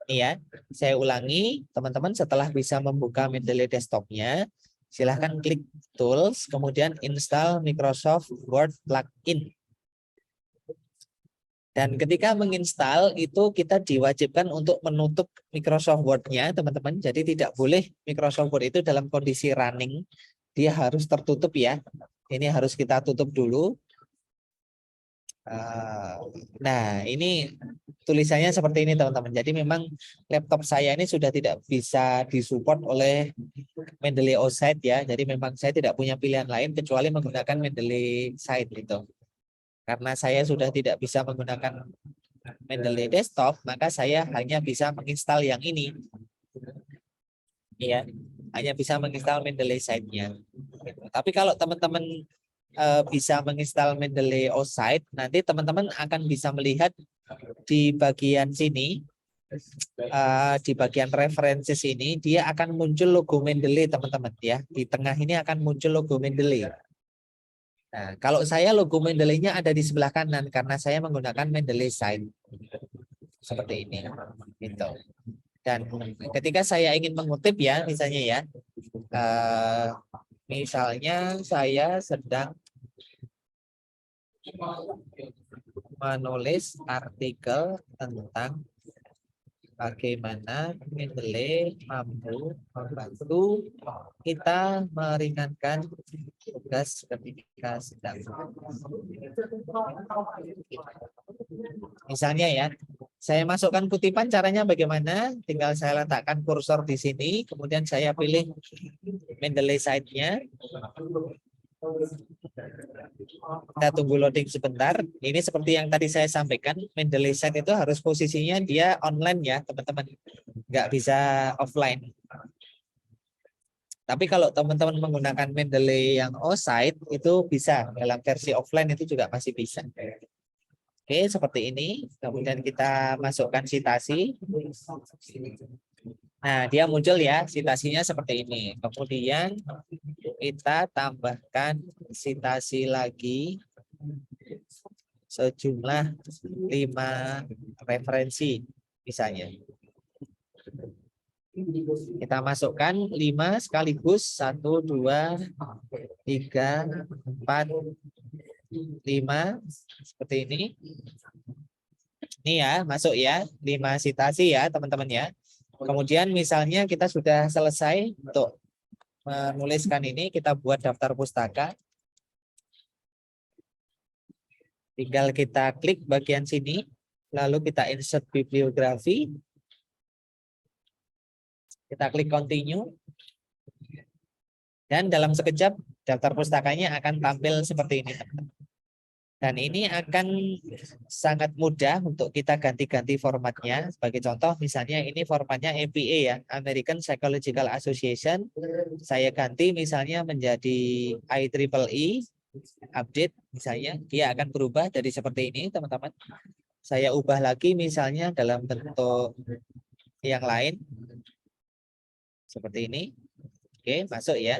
Iya, saya ulangi, teman-teman setelah bisa membuka Mendeley Desktop-nya, silahkan klik Tools, kemudian install Microsoft Word plugin. Dan ketika menginstal itu kita diwajibkan untuk menutup Microsoft Word-nya, teman-teman. Jadi tidak boleh Microsoft Word itu dalam kondisi running, dia harus tertutup ya. Ini harus kita tutup dulu. Nah, ini tulisannya seperti ini teman-teman. Jadi memang laptop saya ini sudah tidak bisa disupport oleh Mendeley OSide ya. Jadi memang saya tidak punya pilihan lain kecuali menggunakan Mendeley Site itu. Karena saya sudah tidak bisa menggunakan Mendeley Desktop, maka saya hanya bisa menginstal yang ini. Iya, hanya bisa menginstal Mendeley Site-nya. Tapi kalau teman-teman bisa menginstal Mendeley OSide, nanti teman-teman akan bisa melihat di bagian sini, di bagian references ini, dia akan muncul logo Mendeley teman-teman ya. Di tengah ini akan muncul logo Mendeley. Nah, kalau saya logo Mendeley-nya ada di sebelah kanan karena saya menggunakan Mendeley Site. Seperti ini. Gitu. Dan ketika saya ingin mengutip ya, misalnya ya, misalnya saya sedang menulis artikel tentang bagaimana Mendeley mampu membantu kita meringankan tugas ketika sedang. Misalnya ya, saya masukkan kutipan, caranya bagaimana? Tinggal saya letakkan kursor di sini, kemudian saya pilih Mendeley Site-nya. Kita tunggu loading sebentar. Ini seperti yang tadi saya sampaikan, Mendeley Site itu harus posisinya dia online ya, teman-teman. Nggak bisa offline. Tapi kalau teman-teman menggunakan Mendeley yang OSide, itu bisa. Dalam versi offline itu juga masih bisa. Oke, seperti ini. Kemudian kita masukkan citasi. Nah, dia muncul ya, citasinya seperti ini. Kemudian kita tambahkan citasi lagi sejumlah 5 referensi misalnya. Kita masukkan 5 sekaligus 1, 2, 3, 4, 5 seperti ini. Ini ya, masuk ya, 5 citasi ya teman-teman ya. Kemudian misalnya kita sudah selesai untuk menuliskan ini, kita buat daftar pustaka. Tinggal kita klik bagian sini, lalu kita insert bibliografi. Kita klik continue. Dan dalam sekejap daftar pustakanya akan tampil seperti ini, teman-teman. Dan ini akan sangat mudah untuk kita ganti-ganti formatnya. Sebagai contoh, misalnya ini formatnya APA ya, American Psychological Association. Saya ganti misalnya menjadi IEEE update, misalnya dia akan berubah dari seperti ini, teman-teman. Saya ubah lagi misalnya dalam bentuk yang lain, seperti ini. Oke, masuk ya.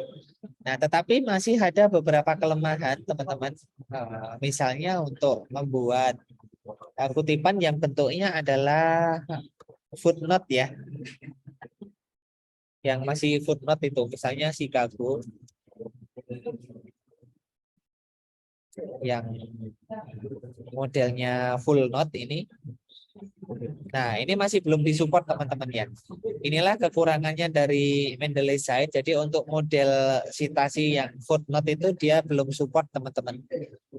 Nah, tetapi masih ada beberapa kelemahan, teman-teman. Misalnya untuk membuat kutipan yang bentuknya adalah footnote ya. Yang masih footnote itu, misalnya Chicago. Yang modelnya full note ini. Nah, ini masih belum disupport teman-teman ya. Inilah kekurangannya dari Mendeley Site. Jadi untuk model citasi yang footnote itu dia belum support teman-teman.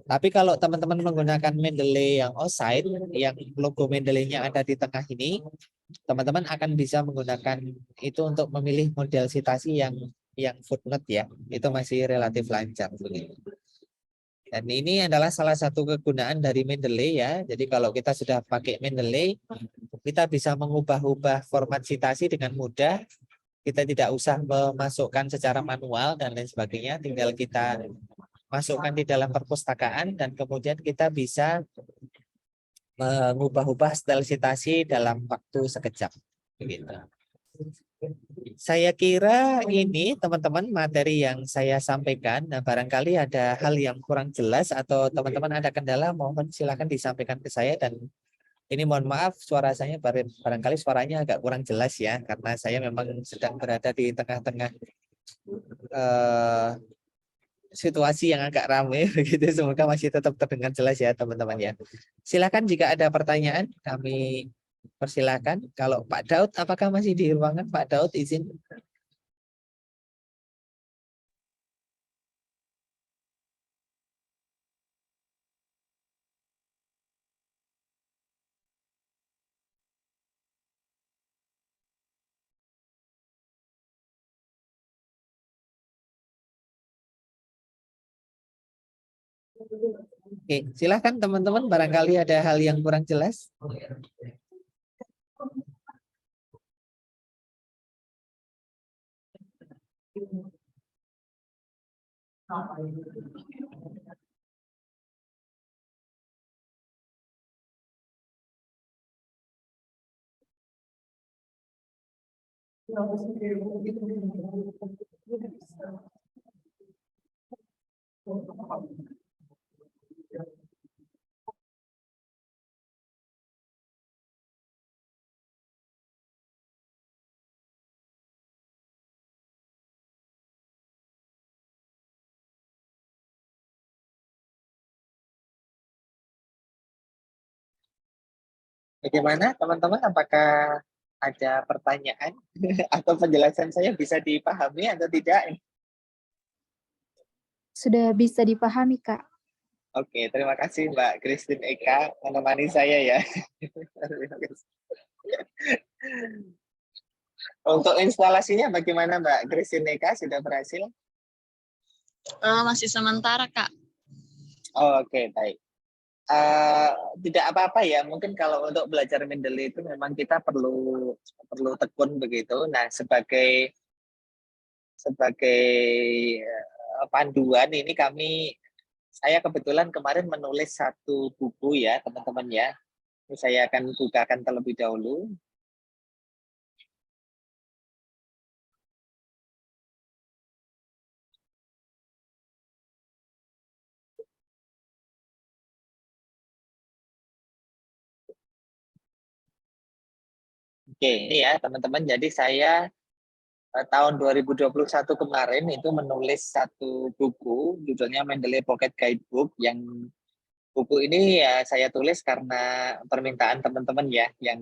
Tapi kalau teman-teman menggunakan Mendeley yang OSide, yang logo Mendeley-nya ada di tengah ini, teman-teman akan bisa menggunakan itu untuk memilih model citasi yang footnote ya. Itu masih relatif lancar begitu. Dan ini adalah salah satu kegunaan dari Mendeley ya. Jadi kalau kita sudah pakai Mendeley, kita bisa mengubah-ubah format citasi dengan mudah. Kita tidak usah memasukkan secara manual dan lain sebagainya. Tinggal kita masukkan di dalam perpustakaan dan kemudian kita bisa mengubah-ubah style citasi dalam waktu sekejap. Begitu. Saya kira ini teman-teman materi yang saya sampaikan. Nah, barangkali ada hal yang kurang jelas atau teman-teman ada kendala, mohon silakan disampaikan ke saya. Dan ini mohon maaf suara saya barangkali suaranya agak kurang jelas ya, karena saya memang sedang berada di tengah-tengah situasi yang agak ramai begitu. Semoga masih tetap terdengar jelas ya teman-teman ya. Silakan jika ada pertanyaan kami persilakan. Kalau Pak Daud, apakah masih di ruangan? Pak Daud, izin. Oke, silakan teman-teman. Barangkali ada hal yang kurang jelas. Bagaimana teman-teman? Apakah ada pertanyaan atau penjelasan saya bisa dipahami atau tidak? Sudah bisa dipahami, Kak. Oke, terima kasih Mbak Christine Eka menemani saya ya. Untuk instalasinya bagaimana Mbak Christine Eka, sudah berhasil? Masih sementara, Kak. Oh, oke, baik. Tidak apa-apa ya, mungkin kalau untuk belajar Mendeley itu memang kita perlu tekun begitu. Nah, sebagai panduan ini saya kebetulan kemarin menulis satu buku ya teman-teman ya. Ini saya akan bukakan terlebih dahulu. Oke, ini ya teman-teman. Jadi saya tahun 2021 kemarin itu menulis satu buku, judulnya Mendeley Pocket Guidebook. Yang buku ini ya saya tulis karena permintaan teman-teman ya, yang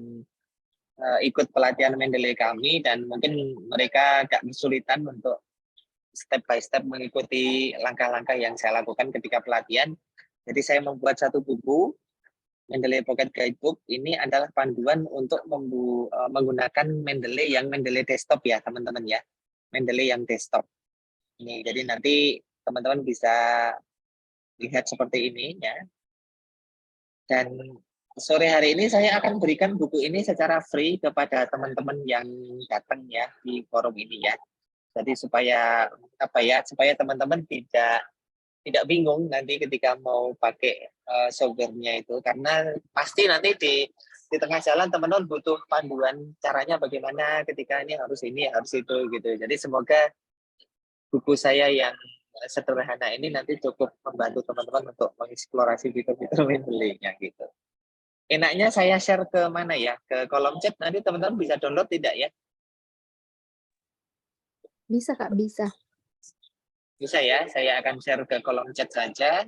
ikut pelatihan Mendeley kami, dan mungkin mereka agak kesulitan untuk step by step mengikuti langkah-langkah yang saya lakukan ketika pelatihan. Jadi saya membuat satu buku, Mendeley Pocket Guidebook. Ini adalah panduan untuk menggunakan Mendeley yang Mendeley desktop ya teman-teman ya. Mendeley yang desktop. Ini jadi nanti teman-teman bisa lihat seperti ini ya. Dan sore hari ini saya akan berikan buku ini secara free kepada teman-teman yang datang ya di forum ini ya. Jadi supaya supaya teman-teman tidak bingung nanti ketika mau pakai software-nya itu, karena pasti nanti di tengah jalan teman-teman butuh panduan caranya bagaimana ketika ini harus itu gitu. Jadi semoga buku saya yang sederhana ini nanti cukup membantu teman-teman untuk mengeksplorasi fitur-fitur Mendeley-nya gitu. Enaknya saya share ke mana ya? Ke kolom chat, nanti teman-teman bisa download tidak ya? Bisa, Kak, bisa. Bisa ya, saya akan share ke kolom chat saja.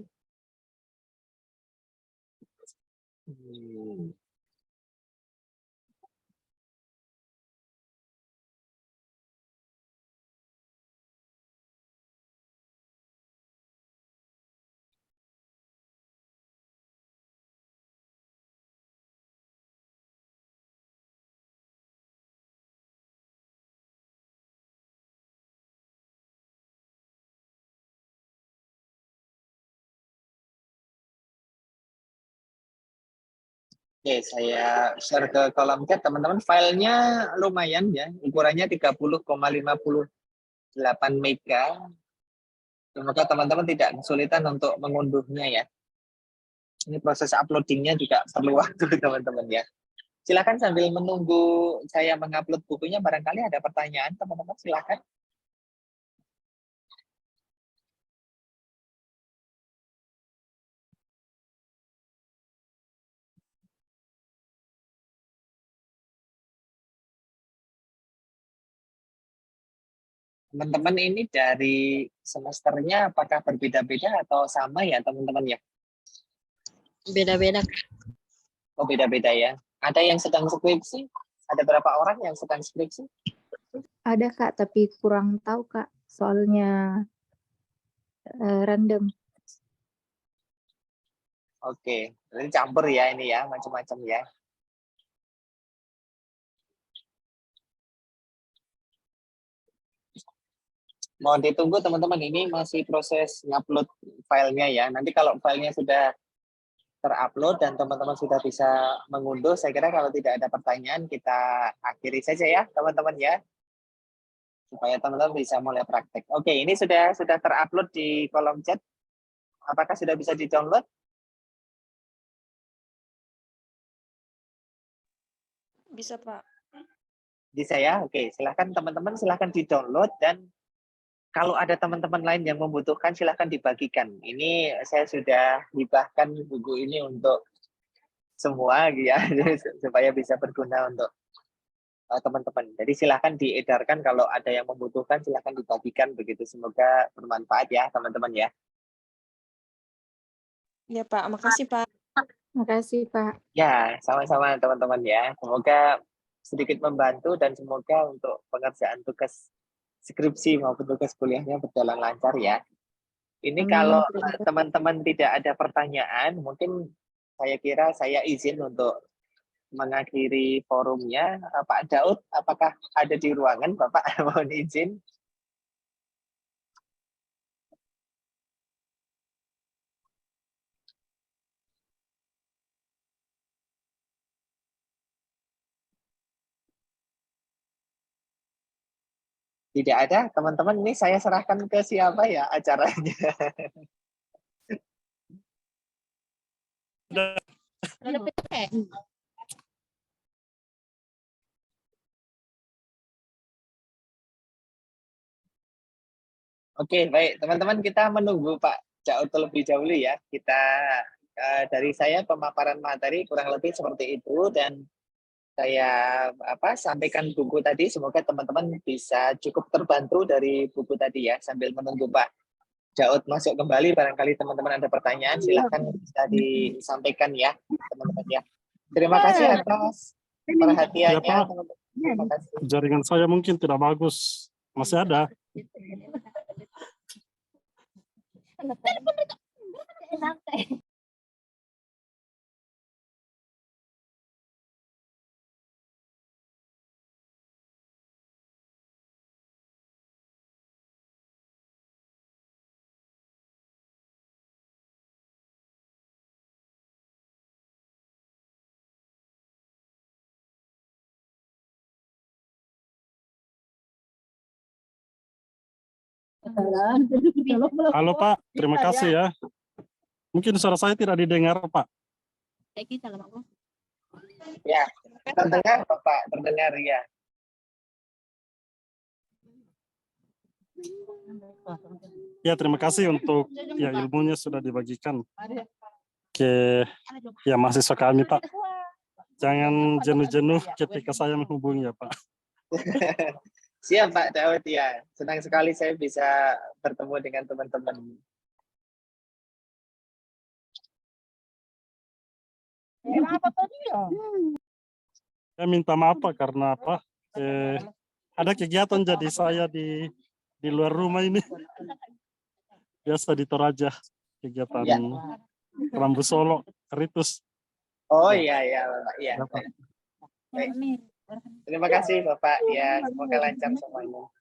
Oke, saya share ke kolom chat teman-teman. Filenya lumayan ya, ukurannya 30,58 mega. Semoga teman-teman tidak kesulitan untuk mengunduhnya ya. Ini proses uploadingnya juga perlu waktu teman-teman ya. Silakan sambil menunggu saya mengupload bukunya, barangkali ada pertanyaan teman-teman, silakan. Teman-teman ini dari semesternya apakah berbeda-beda atau sama ya teman-teman ya? Beda-beda. Oh beda-beda ya. Ada yang sedang skripsi? Ada berapa orang yang sedang skripsi? Ada Kak, tapi kurang tahu Kak. Soalnya random. Oke, berarti campur ya ini ya, macam-macam ya. Mohon ditunggu teman-teman, ini masih proses ngupload filenya ya. Nanti kalau filenya sudah terupload dan teman-teman sudah bisa mengunduh, saya kira kalau tidak ada pertanyaan kita akhiri saja ya teman-teman ya. Supaya teman-teman bisa mulai praktek. Oke, ini sudah terupload di kolom chat. Apakah sudah bisa di-download? Bisa, Pak. Bisa ya? Oke, silahkan teman-teman silahkan di-download dan kalau ada teman-teman lain yang membutuhkan silahkan dibagikan. Ini saya sudah hibahkan buku ini untuk semua ya, supaya bisa berguna untuk teman-teman. Jadi silahkan diedarkan kalau ada yang membutuhkan silahkan dibagikan begitu. Semoga bermanfaat ya teman-teman ya. Ya, Pak. Makasih, Pak. Makasih Pak. Ya, sama-sama teman-teman ya. Semoga sedikit membantu dan semoga untuk pengerjaan tugas skripsi maupun tugas kuliahnya berjalan lancar ya. Ini Amin. kalau Terima kasih. teman-teman tidak ada pertanyaan, mungkin saya kira saya izin untuk mengakhiri forumnya. Pak Daud, apakah ada di ruangan Bapak? Mohon izin. Tidak ada, teman-teman. Ini saya serahkan ke siapa ya acaranya? Oke, baik. Teman-teman, kita menunggu Pak Daud terlebih dahulu ya. Kita dari saya pemaparan materi kurang lebih seperti itu dan saya sampaikan buku tadi. Semoga teman-teman bisa cukup terbantu dari buku tadi ya. Sambil menunggu Pak Daud masuk kembali, barangkali teman-teman ada pertanyaan, silahkan bisa disampaikan ya, teman-teman ya. Terima kasih atas perhatiannya, Ya, Pak. teman-teman. Terima kasih. Jaringan saya mungkin tidak bagus. Masih ada. Halo Pak, terima kasih ya. Mungkin suara saya tidak didengar Pak. Ya, terdengar Bapak, terdengar ya. Ya, terima kasih untuk ya ilmunya sudah dibagikan ke ya mahasiswa kami Pak. Jangan jenuh-jenuh ketika saya menghubungi ya Pak. Siap Pak Daud ya. Senang sekali saya bisa bertemu dengan teman-teman. Saya minta maaf Pak karena apa? Ada kegiatan jadi saya di luar rumah ini. Biasa di Toraja kegiatan Ya. Rambu Solo, Ritus. Oh iya ya Bapak ya. Ya, Pak. Baik. Terima kasih Bapak ya. Semoga lancar semuanya.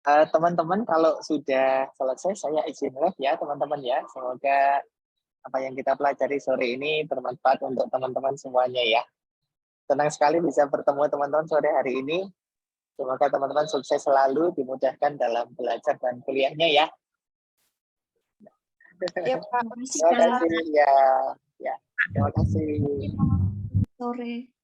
Teman-teman kalau sudah selesai saya izin live ya teman-teman ya. Semoga apa yang kita pelajari sore ini bermanfaat untuk teman-teman semuanya ya. Senang sekali bisa bertemu teman-teman sore hari ini. Semoga teman-teman sukses selalu, dimudahkan dalam belajar dan kuliahnya ya. Iya, Pak. Terima kasih, Terima Kak. kasih ya. Ya, terima kasih. Sore.